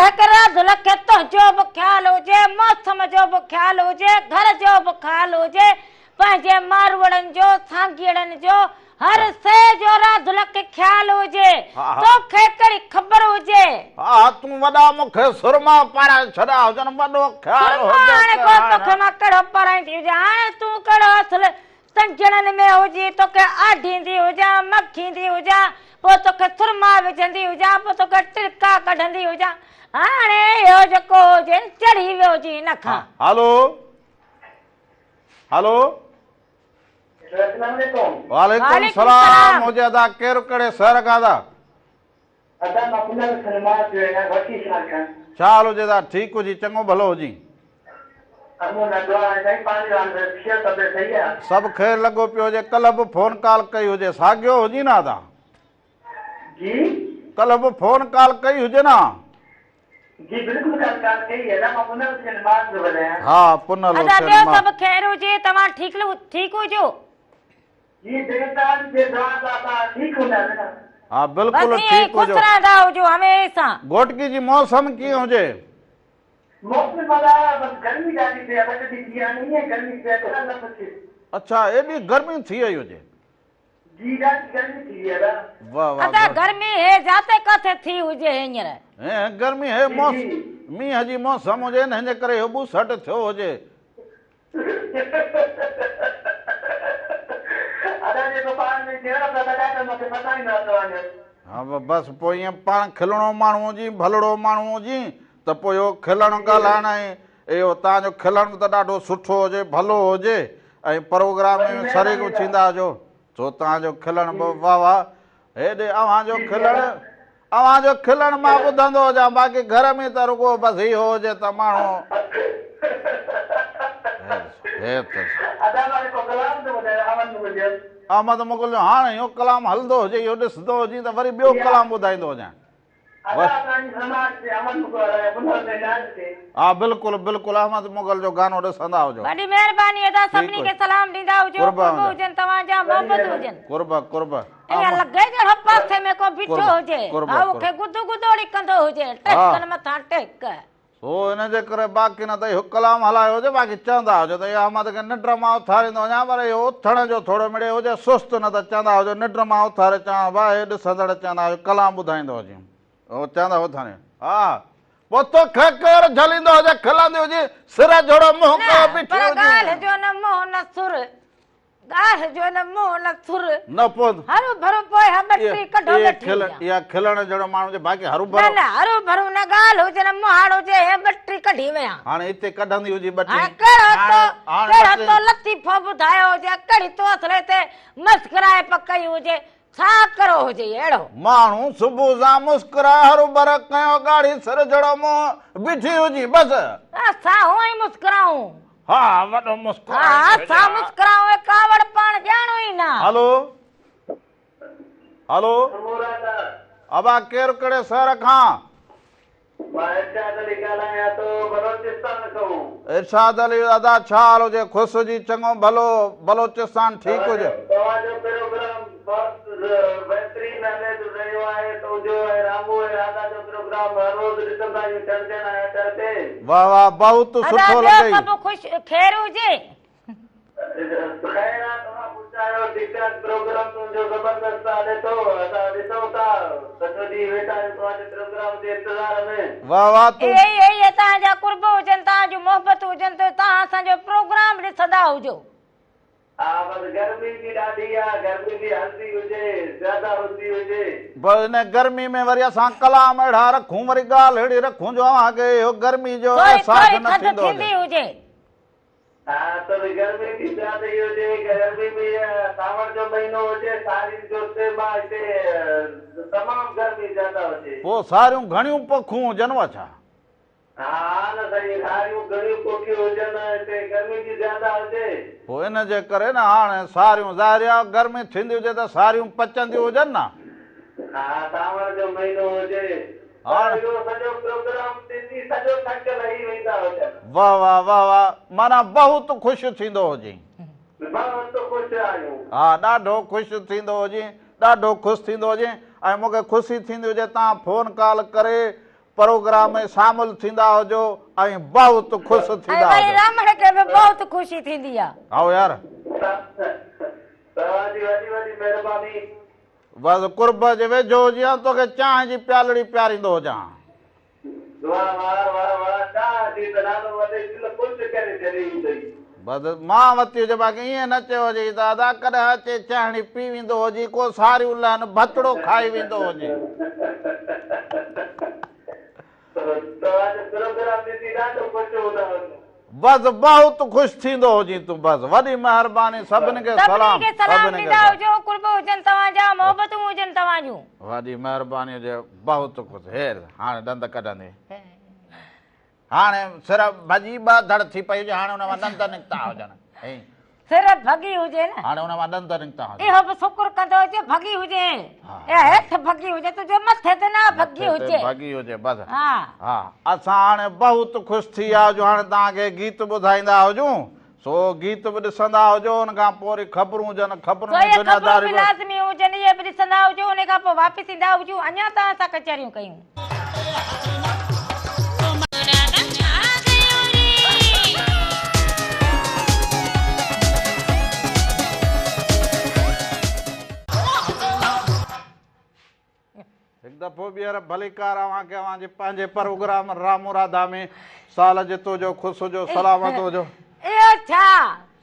तुंहिंजो बि ख़्यालु हुजे मौसम जो बि ख़्यालु हुजे घर जो बि ख़्यालु हुजे पंहिंजे मारवड़नि जो सांगीड़नि जो हर शइ जो राधुल खे ख़्यालु हुजे तोखे कहिड़ी ख़बर हुजे हा तूं वॾा मूंखे सुरमा पाराए छॾिया हुजनि वॾो ख़्यालु हाणे तोखे मां कहिड़ो पाराईंदी हुजां हाणे तूं कहिड़ो असुल संजणनि में हुजे तोखे आढींदी हुजां मखींदी हुजां पोइ तोखे सुरमा विझंदी हुजां पोइ तोखे टिरका कढंदी हुजां हाणे इहो जेको हुजे चढ़ी वियो हुजे हिन खां हलो हलो वालेकुम सलाम हुजे अदा केरु कहिड़े शहर खां था छा हाल हुजे दा ठीकु हुजी चङो भलो हुजी अमो नंढो आहे साईं पाणी वांदे थिया तबे सही आहे सभु ख़ैरु लॻो पियो हुजे। कल्ह बि फ़ोन कॉल कई हुजे, साॻियो हुजी न अदा? जी कल्ह बि फ़ोन कॉल कई हुजे न? जी बिल्कुल काल कही है ना मां पुनः से निर्माण जो बने हैं हा पुनल अदा ॿियो सभु ख़ैरु हुजे, तव्हां ठीकु हुजो? जी देवता जे दुआ का ठीक हो जाए ना हा बस बिल्कुलु ईअं ई ठीकु हुजो। ख़ुशि रहंदा हुजो हमेशा। घोटकी जी मौसम कीअं हुजे? मौसम वाला बस गर्मी जाती थी अलग दी दिया नहीं है गर्मी से तो ना कुछ अच्छा एॾी गर्मी थी वई हुजे? जी रात गर्मी थी है ना वाह वाह अदा गर्मी हे जाते किथे थी हुजे हींअर? ऐं गर्मी है मौसम मींहं जी मौसम हुजे न, हिन करे हो ॿुसट थियो हुजे। अदा जे दुकान में केड़ा पता है मुझे पता ही ना तो आने हा बसि पोइ ईअं पाण खिलणो माण्हू हुजी, भलड़ो माण्हू हुजी त पोइ इहो खिलणु ॻाल्हाइण ऐं इहो तव्हांजो खिलणु त ॾाढो सुठो हुजे, भलो हुजे ऐं प्रोग्राम में शरीक थींदा हुजो। छो तव्हांजो खिलणु वाह वाह, हेॾे अव्हांजो खिलणु मां ॿुधंदो हुजां, बाक़ी घर में त रुॻो बसि इहो हुजे त माण्हू अदा वाले को कलाम तो बताया अमन मुझे अहमद मुगल जो हाणे इहो कलाम हलंदो हुजे, इहो ॾिसंदो हुजे त वरी ॿियो कलाम ॿुधाईंदो हुजां। अदा पानी समाज से अमन को पुनः से नाच से हा बिल्कुलु बिल्कुलु अहमद मुगल जो गानो ॾिसंदा हुजो। वॾी महिरबानी अदा, सभिनी खे सलाम ॾींदा हुजो, कुर्बान कुर्ब हुजनि तव्हांजा, मोहबत हुजनि। कुर्ब ईअं लॻे ॼण पासे में को बीठो हुजे, कुर्ब खे गुदो गुदोड़ी कंदो हुजे, टेकनि मथां टेक। सो हिन जे करे बाक़ी न त इहो कलाम हलायो हुजे, बाक़ी चवंदा हुजो त इहो अहमद खे निंड मां उथारींदो वञा, पर इहो उथण जो थोरो मिड़े हुजे सुस्त, न त चवंदा हुजो निंड मां उथारे चवां भाउ हे ॾिसंदड़ चवंदा हुजो कलाम ॿुधाईंदो हुजे, उहो चवंदा उथारे हा पोइ तोखे केरु झलींदो हुजे, खिलंदी हुजे, सिर जोड़ो मुंहुं कयो बीठी हुजे। ॻाल्हि जो न मोह न सुर, ॻाल्हि जो न मोह न सुर, न पोइ हरू भरू पोइ हमेटी कढो वेठी इहा खिलण जहिड़ो माण्हू हुजे, बाक़ी हरू न भरू न हरू भरू न ॻाल्हि हुजे न मोहाड़ हुजे, हेमट्री कढी विया। हाणे हिते कढंदी हुजे ॿ हाणे टे कहिड़ो तो लतीफ़ो ॿुधायो हुजे, कहिड़ी तो असले ते मस्कराए पकई हुजे, छा करो हुजे अहिड़ो माण्हू सुबुह सां मुस्कुराए हरू भर कयो, गाड़ी सिर जहिड़ो मुंहुं बीठी हुजी, बसि असां हूअं ई मुस्कुराऊं। हा वॾो मुस्कुराए हा असां मुस्कुराऊं, कावड़ पाण ॼाणो ई न। हलो हलो मुरादा अबा केरु कहिड़े शहर खां? मैं इरशाद अली ॻाल्हायां थो बलोचिस्तान खां। इरशाद अली अदा छा हाल हुजे? ख़ुशि हुजी चङो भलो, बलोचिस्तान ठीकु हुजे? तव्हांजो प्रोग्राम बहुत बहितरीन हले रहियो आहे, तुंहिंजो ऐं रामू ऐं राधा जो प्रोग्राम हर रोज़ ॾिसंदा आहियूं चर्चन ऐं चर्चे। वाह वाह बहुत सुठो लॻई। सभु ख़ुशि ख़ैरु हुजे? ख़ैर आहे, तव्हां पुछायो ठीकु आहे, प्रोग्राम तुंहिंजो ज़बरदस्त हले थो, असां ॾिसूं था सॼो ॾींहुं वेठा आहियूं तव्हांजे प्रोग्राम जे इंतज़ार में। वाह वाह तूं इहे तव्हांजा कुर्ब हुजनि, तव्हांजूं मोहबत हुजनि, त तव्हां असांजो प्रोग्राम ॾिसंदा हुजो। हा बसि गर्मी बि ॾाढी आहे, गर्मी बि हल्दी हुजे, ज्यादा हल्दी हुजे। बसि हिन गर्मी में वरी असां कलाम अहिड़ा रखूं, वरी ॻाल्हि अहिड़ी रखूं जो अव्हांखे इहो गर्मी जो अहसास न थींदो हुजे। हा त गर्मी बि ज्यादा हुजे, गर्मी बि सावण जो महीनो हुजे, सारियुनि जो तेमा हिते तमामु गर्मी ज्यादा हुजे। पोइ सारियूं घणियूं पोखूं हुजनि छा? हा न साईं, सारियूं घणियूं पोखियूं हुजनि, हिते गर्मी बि ज्यादा हुजे। पोइ इन जे करे न हाणे सारियूं ज़ाहिर आहे गर्मी थींदी हुजे त सारियूं पचंदियूं हुजनि न। हा सावण जो महीनो हुजे, सॼो प्रोग्राम ॾिसी सॼो थक लही वेंदा हुजनि। वाह वाह वाह वाह, माना बहुत ख़ुशि थींदो हुजे। बहुत ख़ुशि आहियूं। हा ॾाढो ख़ुशि थींदो हुजे, ॾाढो ख़ुशि थींदो हुजे। ऐं मूंखे ख़ुशी थींदी हुजे तव्हां फ़ोन कॉल करे प्रोग्राम में शामिल थींदा हुजो ऐं बहुत ख़ुशि थींदा हुजो। रामण खे बि बहुत ख़ुशी थींदी आहे। हा यार तव्हांजी वॾी वॾी महिरबानी। बसि कुर्ब जे वेझो हुजे तोखे चांहि जी प्यालड़ी पियारींदो हुजां। वाह वाह वाह वाह, चांहि जी त ॾाढो वधीक कुझु करे छॾी अथई। बसि मां वती हुजे, बाक़ी ईअं न चयो हुजे दादा कॾहिं अचे चांहि पी वेंदो हुजे, को सारियूं लाइन भतड़ो खाई वेंदो हुजे। बसि बहुत ख़ुशि थींदो हुजे तूं, बसि वॾी महिरबानी, सभिनी खे सलाम, सभिनी खे वॾी महिरबानी हुजे, बहुत ख़ुशि। हेर हाणे ॾंद कढंदे हाणे सिर्फ़ु भॼी ॿ धड़ थी पई हुजे हाणे हुन मां ॾंद निकिता हुजनि सिर भॻी हुजे न हाणे हुन मां ॾंद निकिता हुजनि इहो बि शुकुर कंदो हुजे भॻी हुजे या हेठि भॻी हुजे तुंहिंजे मथे ते न भॻी हुजे भॻी हुजे बसि हा हा असां हाणे बहुत ख़ुशि थी विया हुजूं हाणे तव्हांखे गीत ॿुधाईंदा हुजूं सो गीत बि ॾिसंदा हुजो हुन खां पोइ वरी ख़बरूं हुजनि ख़बरूं ख़बरूं दुनियादारी बि लाज़मी हुजनि इहे बि ॾिसंदा हुजो उन खां पोइ वापसि ईंदा हुजूं अञा त असां कचहरियूं कयूं एक दफ़ो ॿीहर भली कार अव्हांखे अव्हांजे पंहिंजे प्रोग्राम रामू राधा में साल जितो जो ख़ुशि हुजो सलामत हुजो इहो छा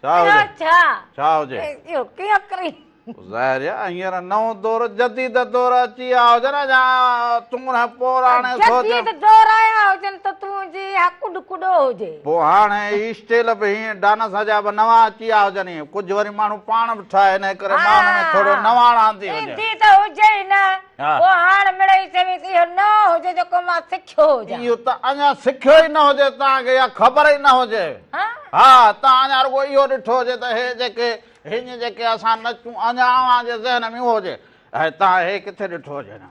छा इहो हुजे छा हुजे इहो कीअं करी ज़ाहिर आहे हींअर नओं दौर जदीद दौर अची विया हुजनि या तूं न पुराणे सोच जदीद दौर आया हुजनि त तुंहिंजी कुॾ कुॾो हुजे पोइ हाणे स्टेल बि हीअं डांस जा बि नवां अची विया हुजनि कुझु वरी माण्हू पाण बि ठाहे हिन करे मां हुन में थोरो नवाणा थी हुजे ईंदी त हुजे ई न पोइ हाणे मिड़ई चवीसि इहो न हुजे जेको मां सिखियो हुजे इहो त अञा सिखियो ई न हुजे तव्हांखे या ख़बर ई न हुजे हा तव्हां अञा रुॻो इहो ॾिठो हुजे त हे जेके हिन जेके असां नचूं अञा अव्हांजे ज़हन में उहो हुजे ऐं तव्हां हे किथे ॾिठो हुजे न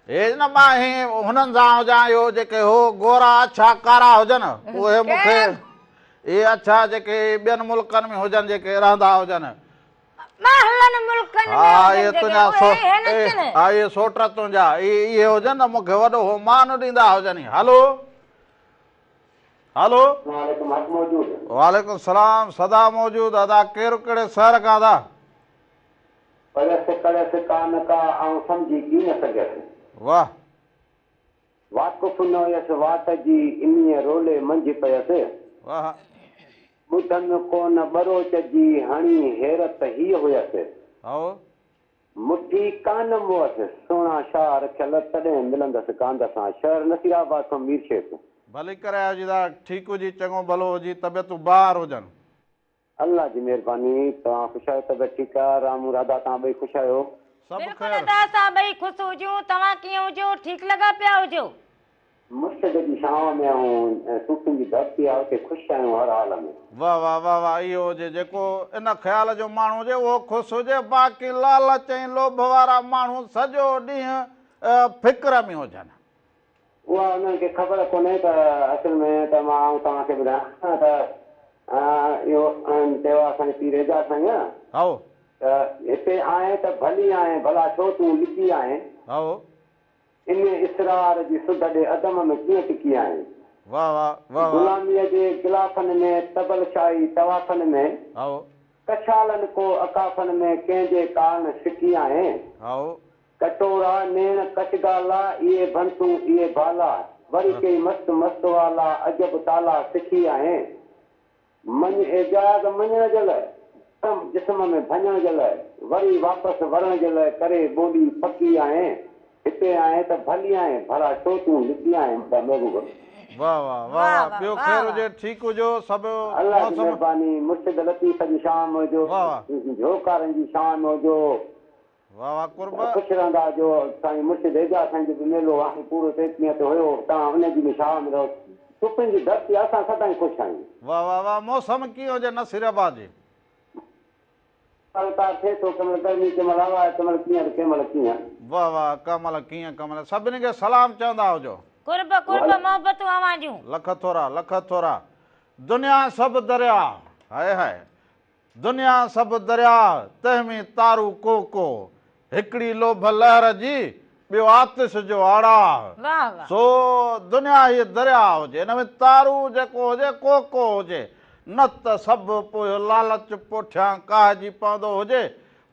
हे न मां हे हुननि सां हुजां इहो जेके हो गोरा अछा कारा हुजनि उहे मूंखे इहे अछा जेके ॿियनि मुल्कनि में हुजनि जेके रहंदा हुजनि हा इहे तुंहिंजा हा इहे सोट तुंहिंजा इहे हुजनि न मूंखे वॾो हो मान ॾींदा हुजनि हलो हलो वालेकुम सलाम सदा मौजूद अदा केरु कहिड़े शहर खां था वाह वाक़ुफ़ न हुयसि वात जी इन्हीअ रोले मंझि पयसि वाह ॿुधनि कोन बरोच जी हणी हैरत ही हुयसि मुठी कान मुअसि सोना शाह रखियल तॾहिं मिलंदसि कांद सां शहर नसीराबाद खां मीर शेख भली करे आयो ठीकु हुजी चङो भलो हुजी तबियतूं ॿाहिरि हुजनि अल्लाह जी महिरबानी तव्हां ख़ुशि आहियो तबियत ठीकु आहे रामू राधा तव्हां ॿई ख़ुशि आहियो बिल्कुलु असां ॿई ख़ुशि हुजूं तव्हां कीअं हुजो ठीकु लॻा पिया हुजो मुर्शिद जी छांव में ऐं सूफ़ियुनि जी धरती आहे उते ख़ुशि आहियूं हर हाल में वाह वाह वाह वाह इहो हुजे जेको इन ख़्याल जो माण्हू हुजे उहो ख़ुशि हुजे बाक़ी लालच ऐं लोभ वारा माण्हू सॼो ॾींहुं फ़िक्र में हुजनि उहा उन्हनि खे ख़बर कोन्हे त असल में त मां तव्हांखे ॿुधायां त इहो चयो आहे असांजे पीर रेजा साईं हाओ त हिते आए त भली आए भला छो तूं लिकी आए हाओ इन इसरार जी सुध ॾे अदम में कीअं टिकी आए वाह वाह वाह गुलामीअ जे गिलाफनि में तबलशाही तवाफ़नि में हाओ कछालनि को अकाफ़नि में कंहिंजे कारण सिकी आए हाओ कटोरा नेण कचगाला इहे भंतूं इहे बाला वरी कई मस्त मस्त वाला अजब ताला सिखी आए मन एजाज़ मञण जे लाइ जिस्म में भञण जे लाइ वरी वापसि वरण जे लाइ करे ॿोली पकी आए हिते आए त भली आए भला छो तूं लिकी आए महबूब वाह वाह वाह ॿियो ख़ैर हुजे ठीकु हुजो सभु अल्लाह जी महिरबानी मुर्शिद लतीफ़ जी शाम हुजो झोकारनि जी शाम हुजो वाह वाह कुर्ब ख़ुशि रहंदा जो साईं मुर्शिद एजा साईं जो मेलो हाणे पूरो 33 ते हुयो तव्हां हुनजी बि शाम रहो सुपिन जी धरती असां सदाईं ख़ुशि आहियूं वाह वाह वाह मौसम कीअं हुजे नसीराबाद जी थिए थो कंहिं गर्मी कंहिं महिल हवा कंहिं महिल कीअं कंहिं महिल कीअं वाह वाह कमल कीअं कमल सभिनी खे सलाम चवंदा हुजो कुर्ब कुर्ब मोहबतूं आवाजूं लख थोरा दुनिया सभु दरिया हाय हाय दुनिया सभु दरिया तंहिंमें तारू को हिकिड़ी लोभ लहर जी ॿियो आतिश जो आड़ा सो दुनिया हीअ दरिया हुजे हिन में तारू जेको हुजे को हुजे न त सभु पोइ लालच पुठियां काह जी पवंदो हुजे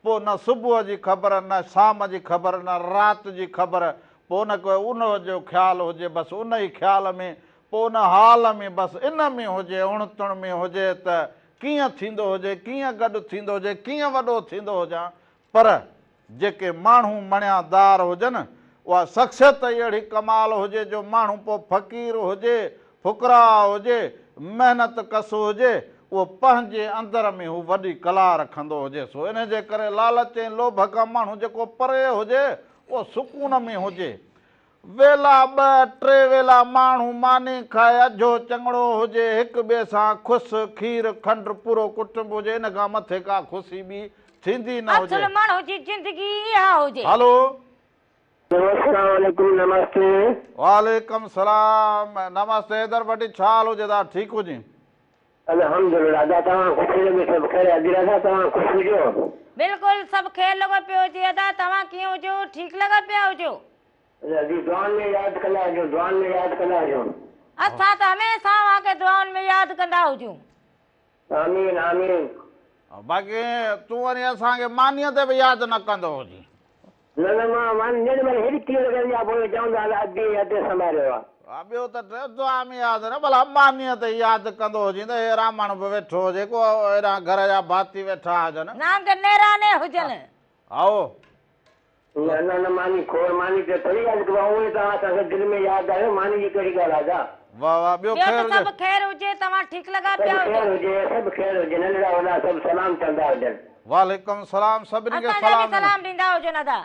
पोइ न सुबुह जी ख़बर न शाम जी ख़बर न राति जी ख़बर पोइ न को उन जो ख़्यालु हुजे बसि उन ई ख़्याल में पोइ उन हाल में बसि इन में हुजे उणतुण में हुजे त कीअं थींदो हुजे कीअं गॾु थींदो हुजे कीअं वॾो थींदो हुजां पर जेके माण्हू मणियादार हुजनि उहा शख़्सियत अहिड़ी कमाल हुजे जो माण्हू पोइ फ़क़ीर हुजे फुकरा हुजे महिनत कस हुजे उहो पंहिंजे अंदर में हू वॾी कला रखंदो हुजे सो इन जे करे लालच ऐं लोभ खां माण्हू जेको परे हुजे उहो सुकून में हुजे वेला ॿ टे वेला माण्हू मानी खाए अझो चङड़ो हुजे हिक ॿिए सां ख़ुशि खीर खंड पूरो कुटुंब हुजे इन खां मथे का ख़ुशी ॿी थींदी न हुजे असुल माण्हू जी ज़िंदगी इहा हुजे। हलो अस्सलामुअलैकुम नमस्ते वालेकुम सलाम नमस्ते हैदर भट्टी छा हाल हुजे दा ठीकु हुजे अल्हम्दुलिल्लाह दादा तव्हां ख़ुशी में सभु ख़ैर अॼु दादा तव्हां ख़ुशि हुजो बिल्कुलु सभु ख़ैर लॻो पियो हुजे अदा तव्हां कीअं हुजो ठीकु लॻा पिया हुजो अॼु दुआनि में यादि कंदा हुजो दुआनि में यादि कंदा हुजो असां त हमेशह तव्हांखे दुआउनि में यादि कंदा हुजूं। आमीन आमीन बाक़ी तूं वरी असांखे मानीअ ते बि यादि न कंदो हुजी न न मां जेॾी महिल हेॾी थी लॻंदी आहे पोइ चवंदा अॼु अॼु संभालियो आहे ॿियो त दुआ में यादि न भला मानीअ ते यादि कंदो हुजे त हे रामण बि वेठो हुजे को अहिड़ा घर जा भाती वेठा हुजनि नांग नेराने हुजनि आओ न न न मानी खोर मानी ते थोरी यादि कबो उहे तव्हां असांखे दिलि में यादि आयो मानी जी कहिड़ी ॻाल्हि आहे छा वाह वाह ॿियो ॿियो ख़ैर त हुजे सभु ख़ैर हुजे तव्हां ठीकु लॻा सभु पिया ख़ैर हुजो हुजे सभु ख़ैर हुजे नंढड़ा वॾा सभु सलाम चवंदा हुजनि वालेकुम सलाम सभिनी खे असांजा बि सलाम सलाम ॾींदा हुजनि अदा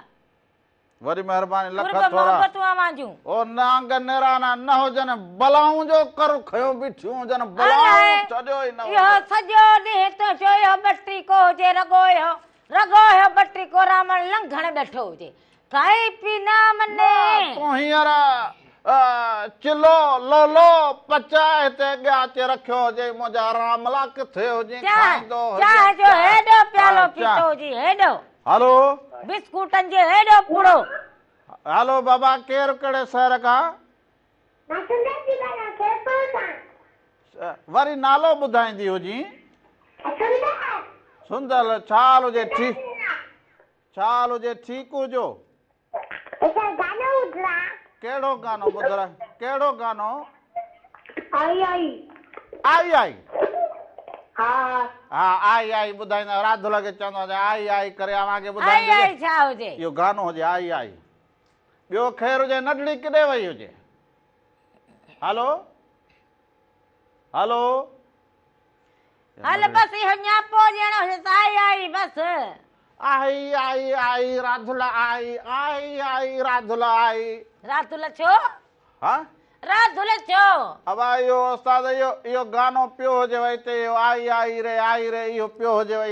वरी महिरबानी लख कुर्ब थोरा मोहबतूं अवांजूं ओ नांग निराना न हुजनि बलाऊं जो कर खयो बीठियूं हुजनि बलाऊं अलाए, छॾियो ई न इहो सॼो ॾींहुं तो चयो बट्री को हुजे रगो बट्री को रामण लंघण वेठो हुजे काई पी न मने तूं हींअर चिलो लोलो पचाए हिते अॻियां अचे रखियो हुजे मुंहिंजा रामला किथे हुजे खाईंदो चाह जो हेॾो प्यालो हा, पीतो हुजे हेॾो हलो बिस्कुटनि जे हेॾो पूरो हलो बाबा केरु कहिड़े शहर खां वरी नालो ॿुधाईंदी हुजी सुंदर छा हाल हुजे छा हाल हुजे ठीकु हुजो कहिड़ो गानो ॿुधर कहिड़ो गानो आई आई हा आई आई ॿुधाईंदा राधुल खे चवंदो हुजे आई आई करे अव्हांखे आई ॿुधाईंदो आई छा हुजे इहो गानो हुजे आई आई ॿियो ख़ैर हुजे नंढड़ी किॾे वई हुजे हलो हलो हल बसि इहो न्यापो ॾियणो हुजे त आई आई बसि आई आई आई राधुल आई आई आई राधुल आई राधुल छो हा राधुल छो अब इहो उस्ताद इहो गानो पियो हुजे वई हिते इहो आई आई रे इहो पियो हुजे वई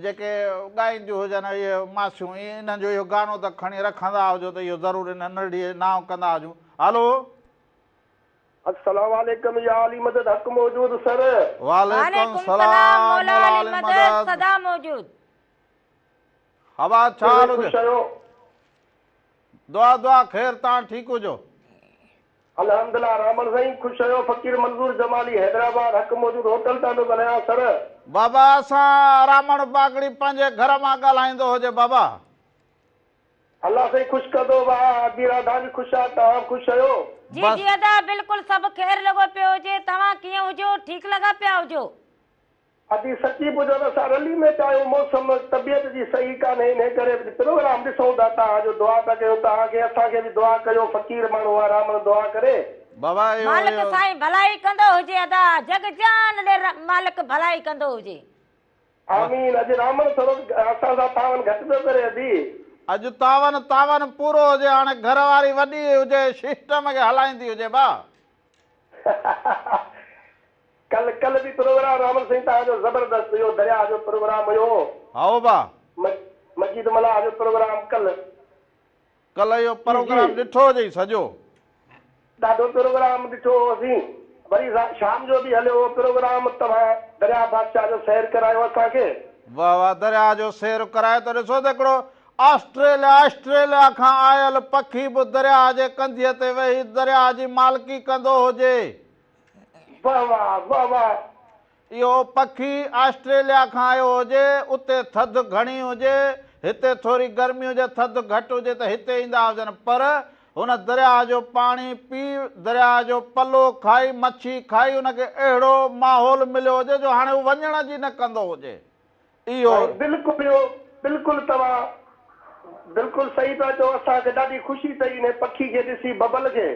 जेके ॻाईंदियूं हुजनि इहे मासियूं इन्हनि जो इहो गानो त खणी रखंदा हुजो त इहो ज़रूरु इन नंढड़ीअ नाव कंदा हुजूं हलो अस्सलाम वालेकुम या अली मदद हक मौजूद सर वालेकुम सलाम मौला अली मदद सदा मौजूद हवा छा हाल हुजे खुश आहियो दुआ ख़ैर तव्हां ठीकु हुजो अल्हम्दुलिल्लाह रामन साईं खुश आहियो फ़कीर मंज़ूर जमाली हैदराबाद हक मौजूद होटल तां ॻाल्हायां सर बाबा असां रामण बागड़ी पंहिंजे घर मां ॻाल्हाईंदो हुजे बाबा अल्लाह साईं ख़ुशि कंदो वाह अॼु राधा बि ख़ुशि आहे तव्हां ख़ुशि आहियो जी जी अदा बिल्कुलु सभु ख़ैर लॻो पियो हुजे तव्हां कीअं हुजो ठीकु लॻा पिया हुजो अॼु सची पुछो त असां रली में चाहियूं मौसम तबियत जी सही कान्हे हिन करे प्रोग्राम ॾिसूं था तव्हांजो दुआ था कयूं तव्हांखे असांखे बि दुआ कयो फ़कीर माण्हू आहे रामन दुआ करे बाबा मालिक साईं भलाई कंदो हुजे अदा जग जान ॾे मालिक भलाई कंदो हुजे आमीन अॼु रामन थोरो असां सां तावन घटि पियो करे अदी अॼु तावन पूरो हुजे हाणे घर वारी वॾी हुजे सिस्टम खे हलाईंदी हुजे बा कल बि प्रोग्राम रामन साईं तव्हांजो ज़बरदस्त हुयो दरिया जो प्रोग्राम हुयो आओ बा मस्जिद मला जो प्रोग्राम कल इहो प्रोग्राम ॾिठो हुजे सॼो ॾाढो प्रोग्राम ॾिठो होसीं वरी शाम जो बि हलियो प्रोग्राम तव्हां दरिया बादशाह जो सैर करायो असांखे वाह वाह दरिया जो सैर कराए त ॾिसो त हिकिड़ो ऑस्ट्रेलिया खां आयल पखी बि दरिया जे कंधीअ ते वेही दरिया जी मालिकी कंदो हुजे वाह वाह वाह वाह इहो पखी ऑस्ट्रेलिया खां आयो हुजे उते थधि घणी हुजे हिते थोरी गर्मी हुजे थधि घटि हुजे त हिते ईंदा हुजनि पर हुन दरिया जो पाणी पी दरिया जो पलो खाई मच्छी खाई हुनखे अहिड़ो माहौल मिलियो हुजे जो हाणे हू वञण जी न कंदो हुजे इहो बिल्कुलु तव्हां बिल्कुलु सही था चओ असांखे ॾाढी ख़ुशी अथई हिन पखी खे ॾिसी बबल खे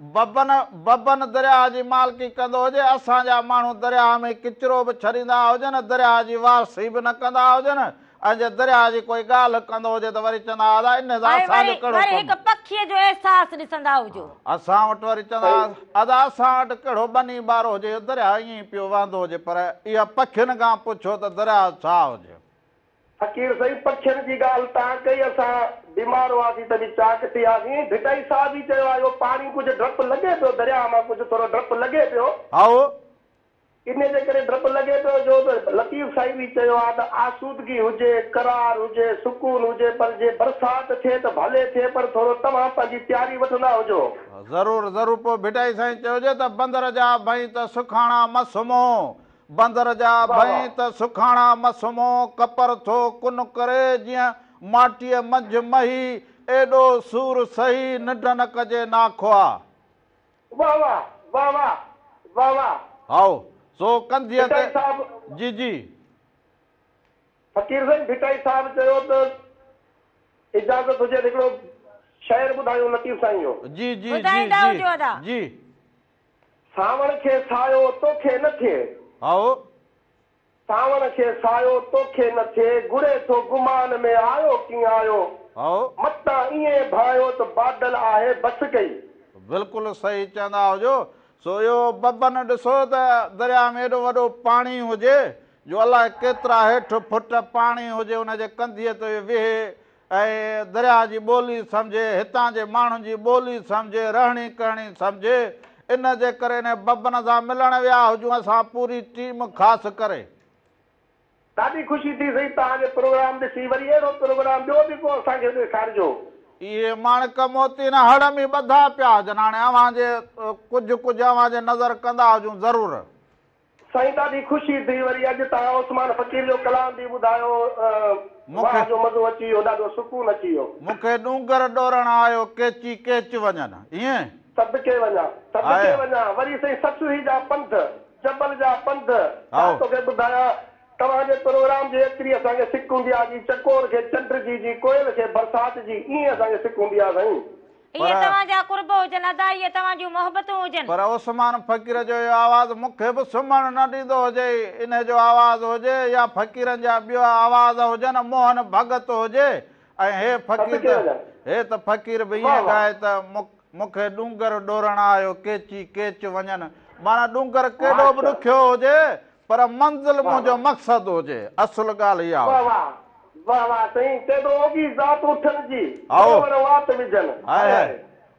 बबन दरिया जी मालिकी कंदो हुजे असांजा माण्हू दरिया में किचिरो बि छॾींदा हुजनि दरिया जी वारसी बि न कंदा हुजनि अॼु दरिया जी कोई ॻाल्हि कंदो हुजे त वरी चवंदा अदा इन सां असांजो कहिड़ो वरी कमु? हिकु पखीअ जो अहसास ॾिसंदा हुजो। असां वटि वरी चवंदा अदा असां वटि कहिड़ो बनी ॿारो हुजे, दरिया ईअं ई पियो वांदो हुजे, पर इहा पखियुनि खां पुछो त दरिया छा हुजे। फ़कीर साईं पखियुनि जी ॻाल्हि तव्हां कई, असां बीमार हुआसीं तॾहिं चाक थी वियासीं। भिटाई साहिब बि चयो आहे पाणी कुझु डपु लॻे पियो, दरिया मां कुझु थोरो डपु लॻे पियो, आओ इन जे करे डपु लॻे पियो। जो त लतीफ़ साईं बि चयो आहे त आसूदगी हुजे, करार हुजे, सुकून हुजे, पर जे बरसाति थिए त भले थिए, पर थोरो तव्हां पंहिंजी तयारी वठंदा हुजो। ज़रूरु ज़रूरु। पोइ भिटाई साईं चइजे त बंदर जा भई त सुखाणा मसमो, बंदर जा भई त सुखाणा मसमो, कपर थो कुन करे जीअं माटीअ मंझि मही, एॾो सूर सही निंड न कजे नाखुआ। वाह वाह वाह वाह वाह वाह। आओ सो कंधीअ भिटाई ते साहिब, जी जी फ़कीर साईं भिटाई साहिब चयो त इजाज़त हुजे हिकिड़ो शेर ॿुधायो लतीफ़ साईं जो। जी जी ॿुधाईंदा हुजो अदा। जी जी सावण खे सायो तोखे न थिए, आओ सावण खे सायो तोखे न थिए, घुरे थो गुमान में आयो कीअं आयो, आओ मतां ईअं भायो त बादल आहे बस कई। बिल्कुलु सही चवंदा हुजो। सो इहो बबन ॾिसो त दरिया में एॾो वॾो पाणी हुजे जो अलाए केतिरा हेठि फुट पाणी हुजे, हुनजे कंधीअ ते वेहे ऐं दरिया जी ॿोली सम्झे, हितां जे माण्हुनि जी ॿोली सम्झे, रहणी करणी सम्झे। इन जे करे इन बबन सां मिलण विया हुजूं असां पूरी टीम ख़ासि करे। ॾाढी ख़ुशी थी सही तव्हांजे प्रोग्राम ॾिसी, वरी अहिड़ो प्रोग्राम ॿियो बि को असांखे ॾेखारिजो। इहे माणिक मोती न हड़ में ॿधा पिया हुजनि, हाणे अव्हांजे कुझु कुझु अव्हांजे नज़र कंदा हुजूं ज़रूरु। साईं ॾाढी ख़ुशी थी, वरी अॼु तव्हां उस्मान फ़कीर जो कलाम बि ॿुधायो, वाह जो मज़ो अची वियो, ॾाढो सुकून अची वियो। मूंखे डूंगर डोरण आयो केची केच वञनि, ईअं सदके वञा सदके वञा। वरी साईं ससुरी जा पंध, जबल जा पंध, तोखे ॿुधाया तव्हांजे प्रोग्राम जे एतिरी असांखे सिक हूंदी आहे जी चकोर खे चंड जी, कोयल खे बरसाति जी, ईअं असांखे सिक हूंदी आहे साईं। इहे तव्हांजा कुर्ब हुजनि अदा, इहे तव्हांजूं मोहबतूं हुजनि। पर उस्मान फ़कीर जो इहो आवाज़ मूंखे बि सुम्हणु न ॾींदो हुजे, इन जो आवाज़ हुजे या फ़कीरनि जा ॿियो आवाज़ हुजनि, मोहन भगत हुजे, ऐं हे त फ़कीर बि ईअं ॻाए त मूंखे डूंगर डोरण आयो केची केच वञनि। माना डूंगर केॾो बि ॾुखियो हुजे पर मंज़िल मुंहिंजो मक़सदु हुजे, असुल ॻाल्हि इहा। वाह वाह साईं, तेॾो ओगी ज़ात उथनि जी, वण वात विझनि,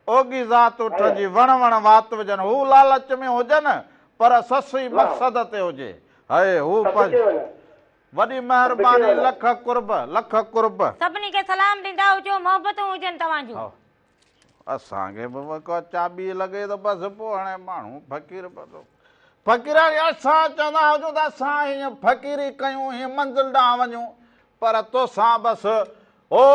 ओगी ज़ात उथनि जी, वण वण वात विझनि। हू लालच में हुजनि पर ससुई मक़सद ते हुजे। हाय हू वॾी महिरबानी, लख कुर्ब लख कुर्ब। सभिनी खे सलाम ॾींदा हुजो, मोहबतूं हुजनि तव्हांजूं। असांखे बि को चाबी लॻे त बसि पोइ हाणे माण्हू फ़कीर फ़कीर असां चवंदा हुजूं त असां हीअं फ़कीरी कयूं, हीअं मंज़िल ॾांहुं वञूं, पर तोसां बसि हो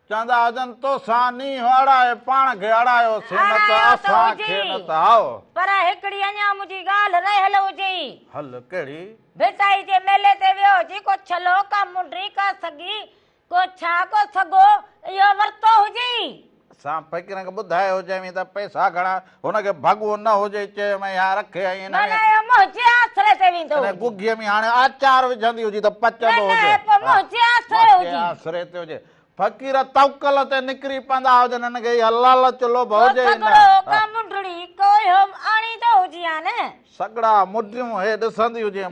चवंदा हुजनि तोसां नींहुं अड़ाए पाण खे अड़ायोसीं, न त असांखे न त आओ। पर हिकिड़ी अञा मुंहिंजी ॻाल्हि रहियल हुजे। हल कहिड़ी? भिटाई जे मेले ते वियो हुजे, को छलो का मुंडी का सगी को छा को सगो, इहो वरितो हुजे। असां फ़कीर खे ॿुधायो हुजे त पैसा घणा, हुनखे भॻो न हुजे, चए मैं यहाँ रखे आई गुघीअ में हाणे आचार विझंदी हुजे त पचंदो हुजे, आसरे ते हुजे। फ़कीर तवकल ते निकिरी पवंदा हुजनि, हिनखे इहा लालच लोभ हुजे सगड़ा मुंडियूं हे ॾिसंदी हुजे,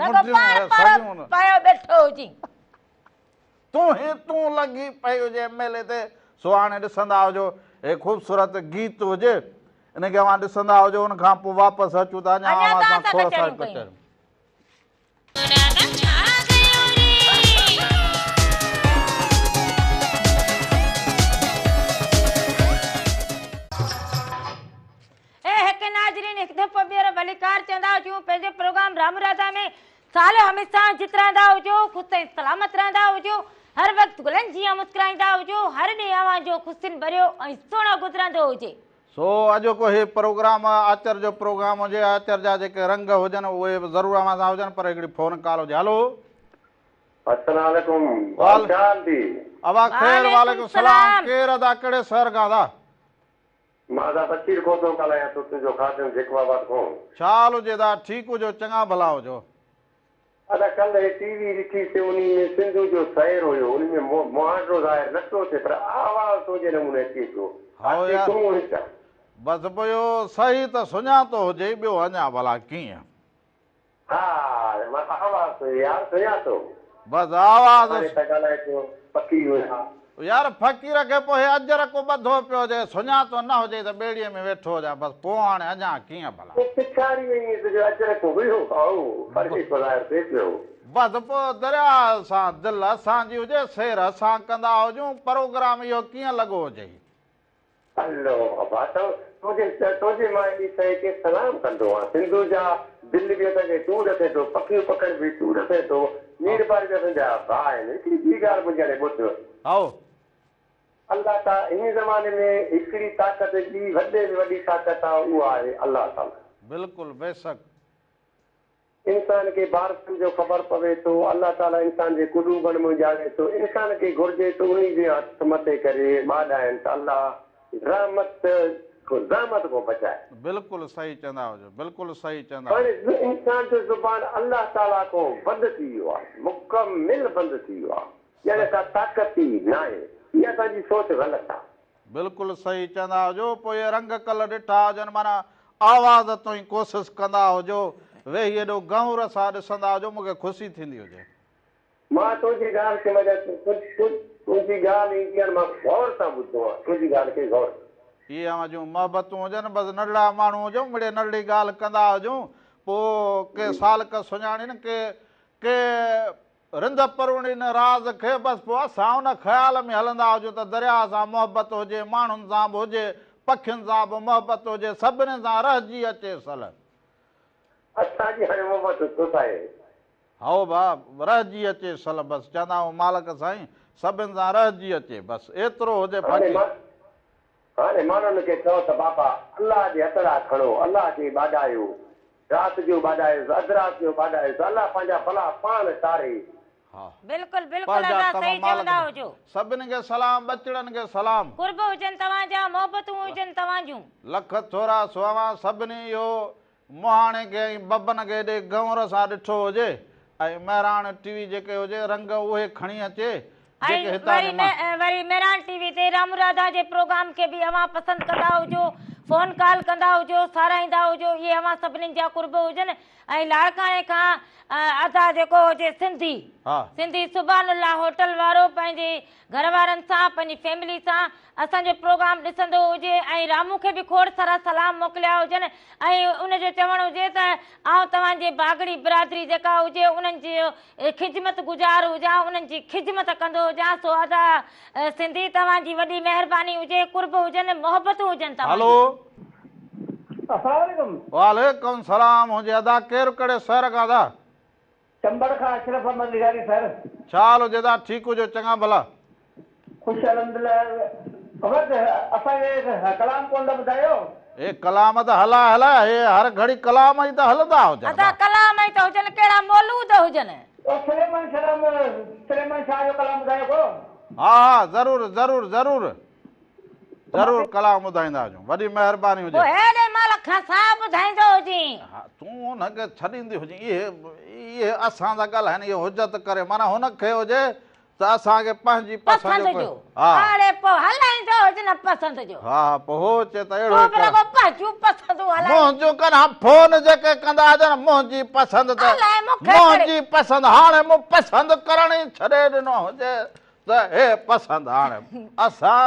तूं लॻी पई हुजे मेले ते। सो हाणे ॾिसंदा हुजो हे ख़ूबसूरत गीत हुजे, इनखे अव्हां ॾिसंदा हुजो, उनखां पोइ वापसि अचूं था अञा पंहिंजे प्रोग्राम राम राधा में साल हमेशा जित रहंदा हुजो, ख़ुशि सलामत रहंदा हुजो, हर वक़्तु गुलनि जीअं मुस्कुराईंदा हुजो, हर ॾींहुं अव्हांजो ख़ुशियुनि भरियो ऐं सुहिणो गुज़रंदो हुजे। सो अॼोको हे प्रोग्राम आचर जो प्रोग्राम हुजे, आचर जा जेके रंग हुजनि उहे बि ज़रूरु अव्हां सां हुजनि, पर हिकिड़ी फोन कॉल हुजे। हलो अस्सलाम वालेकुम। अबा ख़ैर, वालेकुम सलाम। केरु अदा, कहिड़े शहर खां अदा? मां दा फ़कीर को थो ॻाल्हायां, तुंहिंजो खादिम जेकबाबाद खां। छा हाल हुजे दा? ठीकु हुजो, चङा भला हुजो? अदा कल टीवी ॾिठीसीं उन में सिंधु जो शहर हुयो उन में मुहांडो ज़ाहिर नथो थिए पर आवाज़ सोचे नमूने अचे पियो हाँ यार बसि पोइ इहो सही त सुञातो हुजे ॿियो अञा भला कीअं हा मां आवाज़ यार सुञातो बसि आवाज़ ॻाल्हाए पियो पकी हुयो यार फ़क़ीर खे पोइ अजर को ॿधो पियो हुजे सुञातो न हुजे त ॿेड़ीअ में वेठो हुजे बसि पोइ हाणे अञा कीअं भला पिछाड़ी वई तुंहिंजो अजर को हुयो बसि पोइ दरिया सां दिलि असांजी हुजे सेर असां कंदा हुजूं प्रोग्राम इहो कीअं लॻो हुजे हलो बाबा तुंहिंजे मां एॾी शइ खे सलाम कंदो आहियां सिंधु जा दिलि बि असांखे तूं रखे थो पखियूं पकड़ बि तूं रखे थो मीर बारी जा तुंहिंजा भाउ आहिनि हिकिड़ी ॿी ॻाल्हि मुंहिंजे हाणे ॿुध आओ अल्लाह ताला इन ज़माने में हिकिड़ी ताक़त जी वॾे में वॾी ताक़त आहे उहा आहे अल्लाह ताला बिल्कुलु बेशक इंसान खे भारत जो ख़बर पवे थो अल्लाह ताला इंसान जे कुलूबन में ॼाणे थो इंसान खे घुर्जे थो उन जे हथ मथे करे ॿाॾाइनि त अल्लाह ज़हमत को बचाए बिल्कुलु सही चवंदा हुजो बिल्कुलु सही चवंदा हाणे इंसान जो ज़ुबान अल्लाह ताला खां बंदि थी वियो आहे मुकमिल बंदि थी वियो आहे यानी का ताक़त ई न आहे इहा असांजी सोच ग़लति आहे बिल्कुलु सही चवंदा हुजो पोइ इहे रंग कल ॾिठा हुजनि माना आवाज़ तो ई कोशिशि कंदा हुजो वेही एॾो गौर सां ॾिसंदा हुजो मूंखे ख़ुशी थींदी हुजे मां तुंहिंजी ॻाल्हि खे तुंहिंजी ॻाल्हि ईंदी आहे मां गौर सां ॿुधो आहे तुंहिंजी ॻाल्हि खे गौर इहे जूं मोहबतूं हुजनि बसि नंढड़ा माण्हू हुजूं मिड़े नंढड़ी ॻाल्हि कंदा हुजूं पोइ के सालक सुञाणीनि के रिंद परुणी न राज़ खे बसि पोइ असां उन ख़्याल में हलंदा हुजूं त दरिया सां मोहबत हुजे माण्हुनि सां बि हुजे पखियुनि सां बि मोहबत हुजे सभिनी सां रहिजी अचे सल असांजी हाणे मोहबत सुठा आहे हो भाउ रहिजी अचे सल बसि चवंदा आहियूं मालिक साईं सभिनि सां रहिजी अचे बसि एतिरो हुजे हाणे माण्हुनि खे चओ त बाबा अलाह जे हथड़ा खणो अलाह खे ॿाॾायो राति जो ॿाॾायोसि अधु राति जो ॿाॾायोसि अलाह पंहिंजा भला पाण तारे बिल्कुलु बिल्कुलु असां सही चवंदा हुजो सभिनी खे सलाम बचड़नि खे सलाम कुर्ब हुजनि तव्हांजा मोहबतूं हुजनि तव्हां जूं लख थोरा सुहावा सभिनी इहो मुहाणे खे ऐं बबन खे एॾे गौर सां ॾिठो हुजे ऐं महिराण टीवी जेके हुजे रंग उहे खणी अचे वरी मेहरान टीवी ते रामू राधा जे प्रोग्राम खे बि अवां पसंदि कंदा हुजो फोन कॉल कंदा हुजो साराईंदा हुजो इहे अवां सभिनीनि जा कुर्ब हुजनि ऐं लाड़काणे खां अदा जेको हुजे सिंधी सुभान अल्लाह होटल वारो पंहिंजे घर वारनि सां पंहिंजी फैमिली सां असांजो प्रोग्राम ॾिसंदो हुजे ऐं रामू खे बि खोड़ सारा सलाम मोकिलिया हुजनि ऐं उनजो चवणु हुजे त आउं तव्हांजे बागड़ी बिरादरी जेका हुजे उन्हनि जी ख़िदमत गुज़ार हुजां उन्हनि जी ख़िदमत कंदो हुजां सो अदा सिंधी तव्हांजी वॾी महिरबानी हुजे कुर्ब हुजनि मोहबतूं हुजनि हेलो वालेकुम सलाम हुजे अदा केरु कहिड़े शहर खां अदा चंबड़ खां अशरफ अहमद निगारी सर छा हाल हुजे अदा ठीकु हुजो चङा भला ख़ुशि असांखे कलाम कोन था ॿुधायो ए कलाम त हला हला हे हर घड़ी कलाम ई त हलंदा हुजनि अदा कलाम ई त हुजनि कहिड़ा मौलूद हुजनि सुलेमान शाह जो कलाम ॿुधायो को हा हा ज़रूरु ज़रूरु ज़रूरु ज़रूरु कलाम ॿुधाईंदा हुजूं वॾी महिरबानी हुजे हेॾे महिल खां सां ॿुधाईंदो हुजे तूं हुनखे छॾींदी हुजे इहे असां था ॻाल्हाइनि इहो हुजत करे माना हुनखे हुजे त असांखे पंहिंजी पसंदि जो हाणे पोइ हलाईंदो हुजे न पसंदि जो हा पोइ हो अचे त अहिड़ो मुंहिंजो कनि फोन जेके कंदा हुजनि मुंहिंजी पसंदि त मुंहिंजी पसंदि हाणे मूं पसंदि करण ई छॾे ॾिनो हुजे त हे पसंदि हाणे असां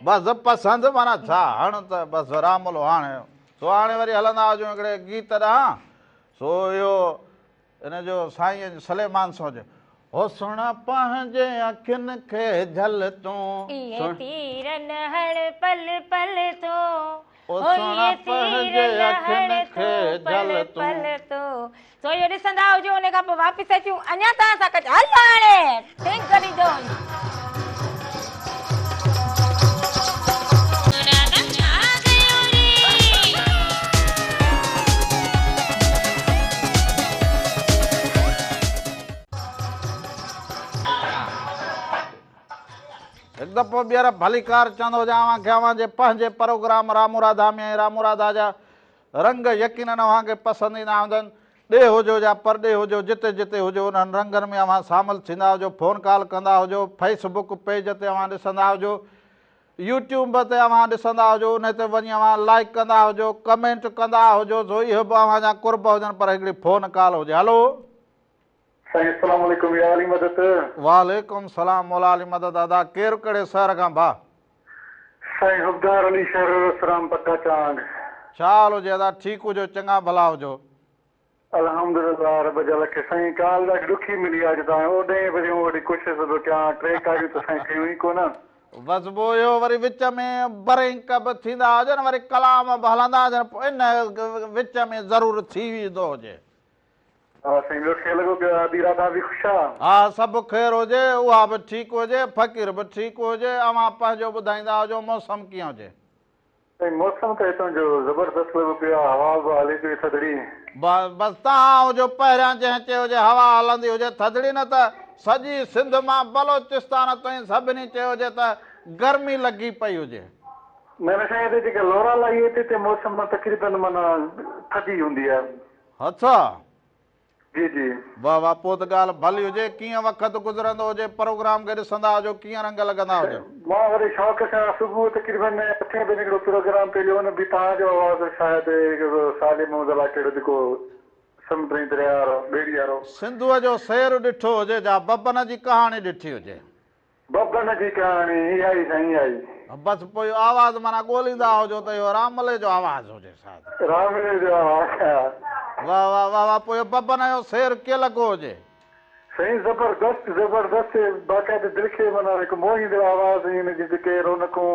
बसि पसंदि माना छा हाणे त बसि रामुलो हाणे सो हाणे वरी हलंदा हुजूं हिकिड़े गीत ॾांहुं सो इहो हिनजो साईं सलेमान सो हुजे हुस्न पंहिंजे अखियुनि खे झल तूं तीरन हर पल पल तो हुस्न पंहिंजे अखियुनि खे झल तूं सो इहो ॾिसंदा हुजो उन खां पोइ वापसि अचूं अञा तव्हां सां कजो हल हाणे ठीक करी दो हिकु दफ़ो ॿीहर भलीकार चवंदो हुजां खे अव्हांजे पंहिंजे प्रोग्राम रामू राधा में रामू राधा जा रंग यकीननि अव्हांखे पसंदि ईंदा हूंदनि ॾे हुजो या परॾे हुजो जिते जिते हुजो उन्हनि रंगनि में अव्हां शामिल थींदा हुजो फ़ोन कॉल कंदा हुजो फेसबुक पेज ते अव्हां ॾिसंदा हुजो यूट्यूब ते अव्हां ॾिसंदा हुजो उन ते वञी अव्हां लाइक कंदा हुजो कमेंट कंदा हुजो जो इहो बि अव्हां जा कुर्ब हुजनि पर हिकिड़ी फ़ोन कॉल हुजे हलो साईं अस्सलाम वालेकुम या अली मदद वालेकुम सलाम मौला अली मदद दादा केरु कहिड़े शहर खां भाउ साईं हुबदार अली शहर सराम पक्का चांग छा हाल हुजे दादा ठीकु हुजो चङा भला हुजो अल्हम्दुलिल्लाह रब जा लख साईं काल ॾाढी ॾुखी मिली आहे तव्हां ओॾे वरी वॾी कोशिशि थो कयां 3 कारियूं त साईं कयूं ई कोन बसि पोइ इहो वरी विच में ब्रेक बि थींदा हुजनि वरी कलाम बि हलंदा हुजनि पोइ इन विच में ज़रूरु थी वेंदो हुजे हा साईं ॿियो खे लॻो पियो आहे दीरादा बि ख़ुशि आहे हा सभु ख़ैरु हुजे उहा बि ठीकु हुजे फ़क़ीर बि ठीकु हुजे अव्हां पंहिंजो ॿुधाईंदा हुजो मौसम कीअं हुजे साईं मौसम त हितां जो ज़बरदस्त लॻो पियो आहे हवा बि हले पई थधिड़ी बसि तव्हां हुजो पहिरियां जंहिं चयो हुजे हवा हलंदी हुजे थधिड़ी न त सॼी सिंध मां बलोचिस्तान ताईं सभिनी चयो हुजे त गर्मी लॻी पई हुजे न न साईं हिते जेके लोराल आई हिते मौसम तक़रीबन माना थधी हूंदी आहे अच्छा जी जी वाह वाह पोइ त ॻाल्हि भली हुजे कीअं वक़्तु गुज़रंदो हुजे प्रोग्राम खे ॾिसंदा हुजो कीअं रंग लॻंदा हुजो मां वरी शौक़ सां सुबुह तक़रीबन 8 बजे हिकिड़ो प्रोग्राम पियो हुन बि तव्हांजो आवाज़ शायदि साले मोहम्मद कहिड़ो जेको समुंडी दरिया वारो ॿेड़ी वारो सिंधूअ जो शेर ॾिठो हुजे या बबन जी कहाणी ॾिठी हुजे बबन जी कहाणी इहा ई साईं इहा ई बसि पोइ इहो आवाज़ु माना ॻोल्हींदा हुजो त इहो रामले जो आवाज़ु हुजे शायदि रामले जो आवाज़ वाह वाह वाह वाह पोइ बबन जो शेर कीअं लॻो हुजे साईं ज़बरदस्त ज़बरदस्त बाक़ाइदे दिलि खे माना हिकु मोहींदड़ आवाज़ ऐं हुनजी जेके रौनकूं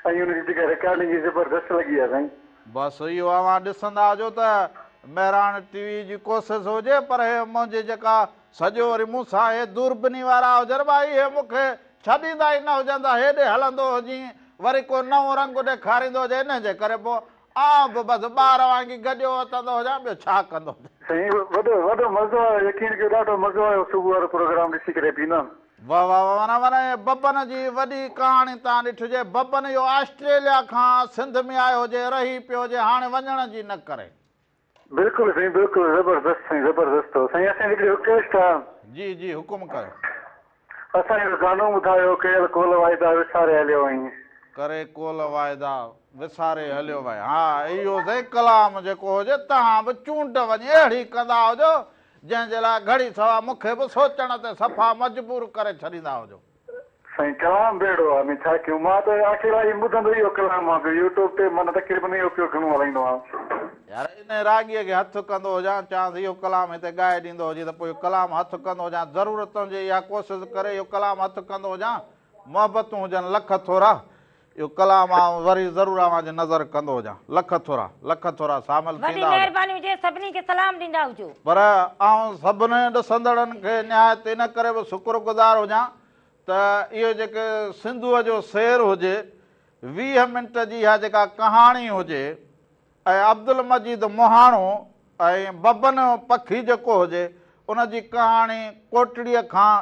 ऐं हुनजी जेका रिकॉर्डिंग ज़बरदस्त लॻी आहे साईं बसि इहो अव्हां ॾिसंदा हुजो त महिराण टीवी जी कोशिशि हुजे पर हे मुंहिंजी जेका सॼो वरी मूंसां हे दूरबीनी वारा हुजनि भाई हे मूंखे छॾींदा ई न हुजनि त हेॾे हलंदो हुजे वरी को नओं रंग ॾेखारींदो हुजे इन जे करे पोइ आउं बि बसि ॿार वांगुरु गॾियो वठंदो हुजां ॿियो छा कंदो साईं वॾो मज़ो आयो यकीन कयो ॾाढो मज़ो आयो सुबुह वारो प्रोग्राम ॾिसी करे बि न वाह वाह वाह माना माना बबन जी वॾी कहाणी तव्हां ॾिठी हुजे बबन इहो ऑस्ट्रेलिया खां सिंध में आयो हुजे रही पियो हुजे हाणे वञण जी न करे बिल्कुलु साईं बिल्कुलु ज़बरदस्त साईं ज़बरदस्त साईं असांजी हिकिड़ी रिक्वेस्ट आहे जी जी हुकुम कयो असांजो गानो ॿुधायो कयल कोल वाइदा विसारे हलियो आहीं करे कोल वाइदा विसारे हलियो भाई हा इहो साईं कलाम जेको हुजे तव्हां बि चूंड वञी अहिड़ी कंदा हुजो जंहिंजे लाइ घड़ी सवा मूंखे बि सोचण ते सफ़ा मजबूर करे छॾींदा हुजो साईं कलाम बेड़ो आहे छा कयूं मां त आख़िर आई ॿुधंदो इहो कलाम आहे यूट्यूब ते माना तक़रीबन इहो पियो घणो हलाईंदो आहियां यार इन राॻीअ खे हथु कंदो हुजां चवांसि इहो कलाम हिते ॻाए ॾींदो हुजे त पोइ कलाम हथु कंदो हुजां ज़रूरत हुजे इहा कोशिशि करे इहो कलाम हथु कंदो हुजां मोहबतूं हुजनि लख थोरा इहो कलाम वरी ज़रूरु अव्हांजे नज़र कंदो हुजां लख थोरा शामिल थींदा महिरबानी हुजे सभिनी खे सलाम ॾींदा हुजो पर आउं सभिनी ॾिसंदड़नि खे निहायत इन करे बि शुक्रगुज़ार हुजां त इहो जेके सिंधूअ जो शेर हुजे 20 मिंट जी इहा जेका कहाणी हुजे ऐं अब्दुल मजीद मोहाणो ऐं बबन पखी जेको हुजे उनजी कहाणी कोटड़ीअ खां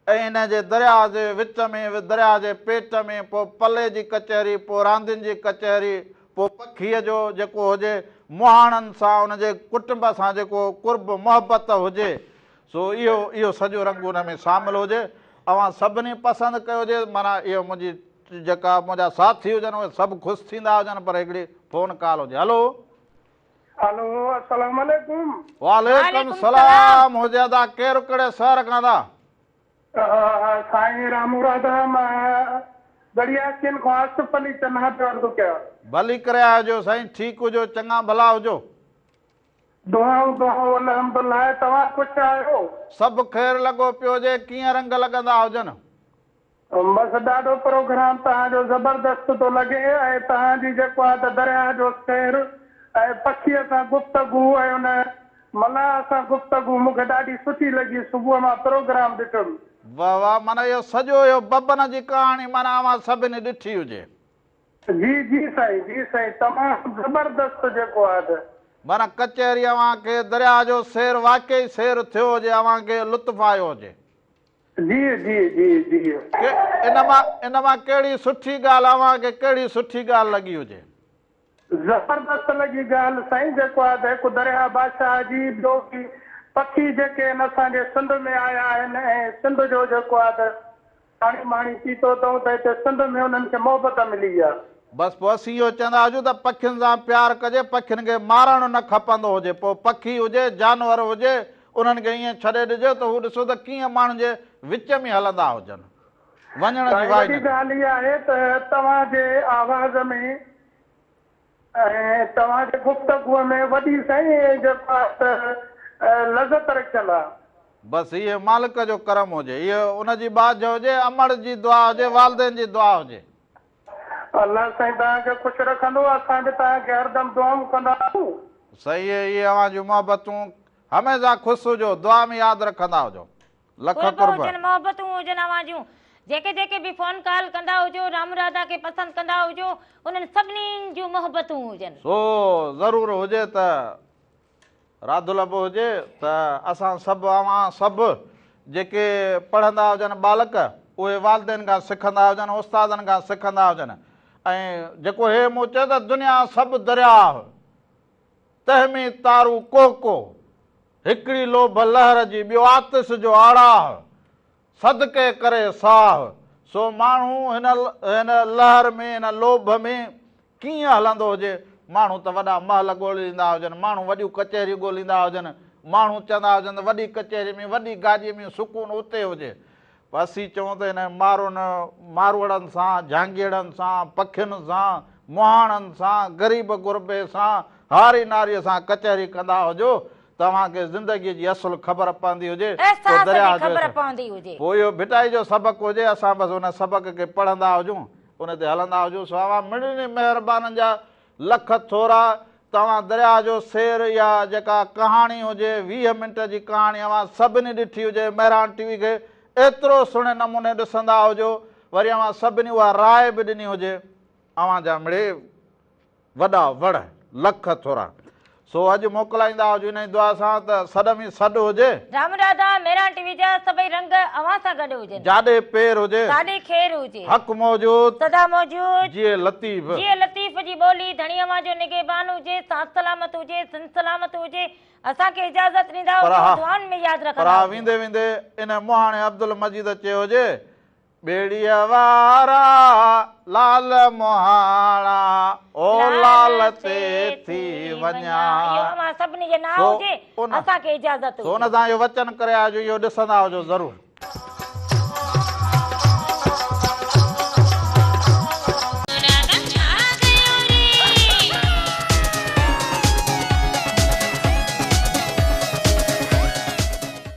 ऐं हिन जे दरिया जे विच में दरिया जे पेट में पोइ पले जी कचहरी पोइ रांदियुनि जी कचहरी पोइ पखीअ जो जेको हुजे मुहाणनि सां उनजे कुटुंब सां जेको कुर्ब मोहबत हुजे सो इहो सॼो रंग हुन में शामिलु हुजे अव्हां सभिनी पसंदि कयो हुजे माना इहो मुंहिंजी जेका मुंहिंजा साथी हुजनि उहे सभु ख़ुशि थींदा हुजनि पर हिकिड़ी फ़ोन कॉल हुजे हलो अस्सलाम वालेकुम वालेकुम सलाम हुजे अदा केरु कहिड़े शहर खां था साईं रामूराधा मां बढ़िया किन खां आसिफ अली चन्हा पियो अर्ज़ु कयो भली करे आहियो साईं ठीकु हुजो चङा भला हुजो दुआऊं अल्हम्दुलिल्लाह तव्हां कुझु आहियो सभु ख़ैरु लॻो पियो हुजे कीअं रंग लॻंदा हुजनि बसि ॾाढो प्रोग्राम तव्हांजो ज़बरदस्त थो लॻे ऐं तव्हांजी जेको आहे त दरिया जो शेर ऐं पखीअ सां गुफ़्तगू ऐं हुन मलाह सां गुफ़्तगू मूंखे ॾाढी सुठी लॻी सुबुह मां प्रोग्राम ॾिठुमि वाह वाह माना इहो सॼो इहो बबन जी कहाणी माना अव्हां सभिनी ॾिठी हुजे जी साईं तमामु ज़बरदस्त जेको आहे त माना कचहरी अव्हांखे दरिया जो शेर वाकई शेर थियो हुजे अव्हांखे लुत्फ़ आयो हुजे जी इन मां कहिड़ी सुठी ॻाल्हि अव्हांखे कहिड़ी सुठी ॻाल्हि लॻी हुजे ज़बरदस्त लॻी ॻाल्हि साईं। जेको आहे हिकु दरिया बादशाह जी, ॿियो की पखी जेके आहिनि असांजे सिंध में आया आहिनि ऐं सिंध जो जेको आहे त पाणी माणी पीतो अथऊं त हिते सिंध में उन्हनि खे मोहबत मिली आहे। बसि पोइ असीं इहो चवंदा हुजूं त पखियुनि सां प्यारु कजे, पखियुनि खे मारणु न खपंदो हुजे। पोइ पखी हुजे जानवर हुजे उन्हनि खे ईअं छॾे ॾिजो त हू ॾिसो त कीअं माण्हुनि जे विच में हलंदा हुजनि, वञण जी वाई वॾी ॻाल्हि इहा आहे त तव्हांजे आवाज़ में ऐं तव्हांजे गुफ़्तगूअ में वॾी साईं जेको आहे त लज़त रखियल आहे। बसि इहे मालिक जो करम हुजे, इहो उनजी बाज हुजे, अमड़ जी दुआ हुजे, वालदेन जी दुआ हुजे। अल्लाह साईं तव्हांखे ख़ुशि रखंदो, असां बि तव्हांखे हरदम दुआऊं कंदा आहियूं। सही आहे, इहे अव्हां जूं मोहबतूं हमेशह ख़ुशि हुजो, दुआ में यादि रखंदा हुजो। लख कुर्ब हुजनि, मोहबतूं हुजनि अव्हां जूं। जेके जेके बि फोन कॉल कंदा हुजो, राम राधा खे पसंदि कंदा हुजो, उन्हनि सभिनी जूं मोहबतूं हुजनि। सो ज़रूरु हुजे त राधुल बि हुजे त असां सभु अव्हां सभु जेके पढ़ंदा हुजनि बालक उहे वालदेन खां सिखंदा हुजनि, उस्तादनि खां सिखंदा हुजनि। ऐं जेको हे मूं चयो त दुनिया सभु दरिया तंहिंमें तारू कोको, हिकिड़ी लोभ लहर जी, ॿियो आतिश जो आड़ाह, सदके करे साह। सो माण्हू हिन लहर में, हिन लोभ में कीअं हलंदो हुजे। माण्हू त वॾा महल ॻोल्हींदा हुजनि, माण्हू वॾियूं कचहरियूं ॻोल्हींदा हुजनि, माण्हू चवंदा हुजनि त वॾी कचहरी में, वॾी गाॾीअ में सुकून उते हुजे। पर असीं चऊं त हिन मारवड़नि सां, झांगीड़नि सां, पखियुनि सां, मुहाणनि सां, ग़रीब गुरबे सां, हारी नारीअ सां कचहरी कंदा हुजो, तव्हांखे ज़िंदगीअ जी असुलु ख़बर पवंदी हुजे। पोइ इहो भिटाई जो सबक़ु हुजे, असां बसि हुन सबक़ खे पढ़ंदा हुजूं, उन ते हलंदा हुजूं। सो अव्हां मिड़नी महिरबाननि जा लख थोरा। तव्हां दरिया जो सेर या जेका कहाणी हुजे, 20 मिंट जी कहाणी अव्हां सभिनी ॾिठी हुजे, महिरान टीवी खे एतिरो सुहिणे नमूने ॾिसंदा हुजो, वरी अव्हां सभिनी उहा राय बि ॾिनी हुजे, अव्हां जा मिड़े वॾा वड़ लख थोरा। सो अॼु मोकिलाईंदा हुजो इन दुआ सां त सॾ में सॾ हुजे। राम राधा मेरा टीवी जा सभई रंग अव्हां सां गॾु हुजनि, जाॾे पेर हुजे, साॾे खेर हुजे, हक़ मौजूद, सदा मौजूद, जीअं लतीफ़, जीअं लतीफ़ जी ॿोली, धणी अव्हां जो निगहबान हुजे, साथ सलामत हुजे, सिंध सलामत हुजे। असांखे इजाज़त ॾींदा हुजो, दुआनि में यादि रखंदा। पर वेंदे वेंदे इन मुहाणे अब्दुल मजीद चयो हुजे, ॿेड़ीअ वारा लाल मुहाणा ओ लाल ते थी वञा। सभिनी जे नाम हुजे, असांखे इजाज़त हुजे। हुन सां इहो वचन करे आजो, इहो ॾिसंदा हुजो ज़रूरु।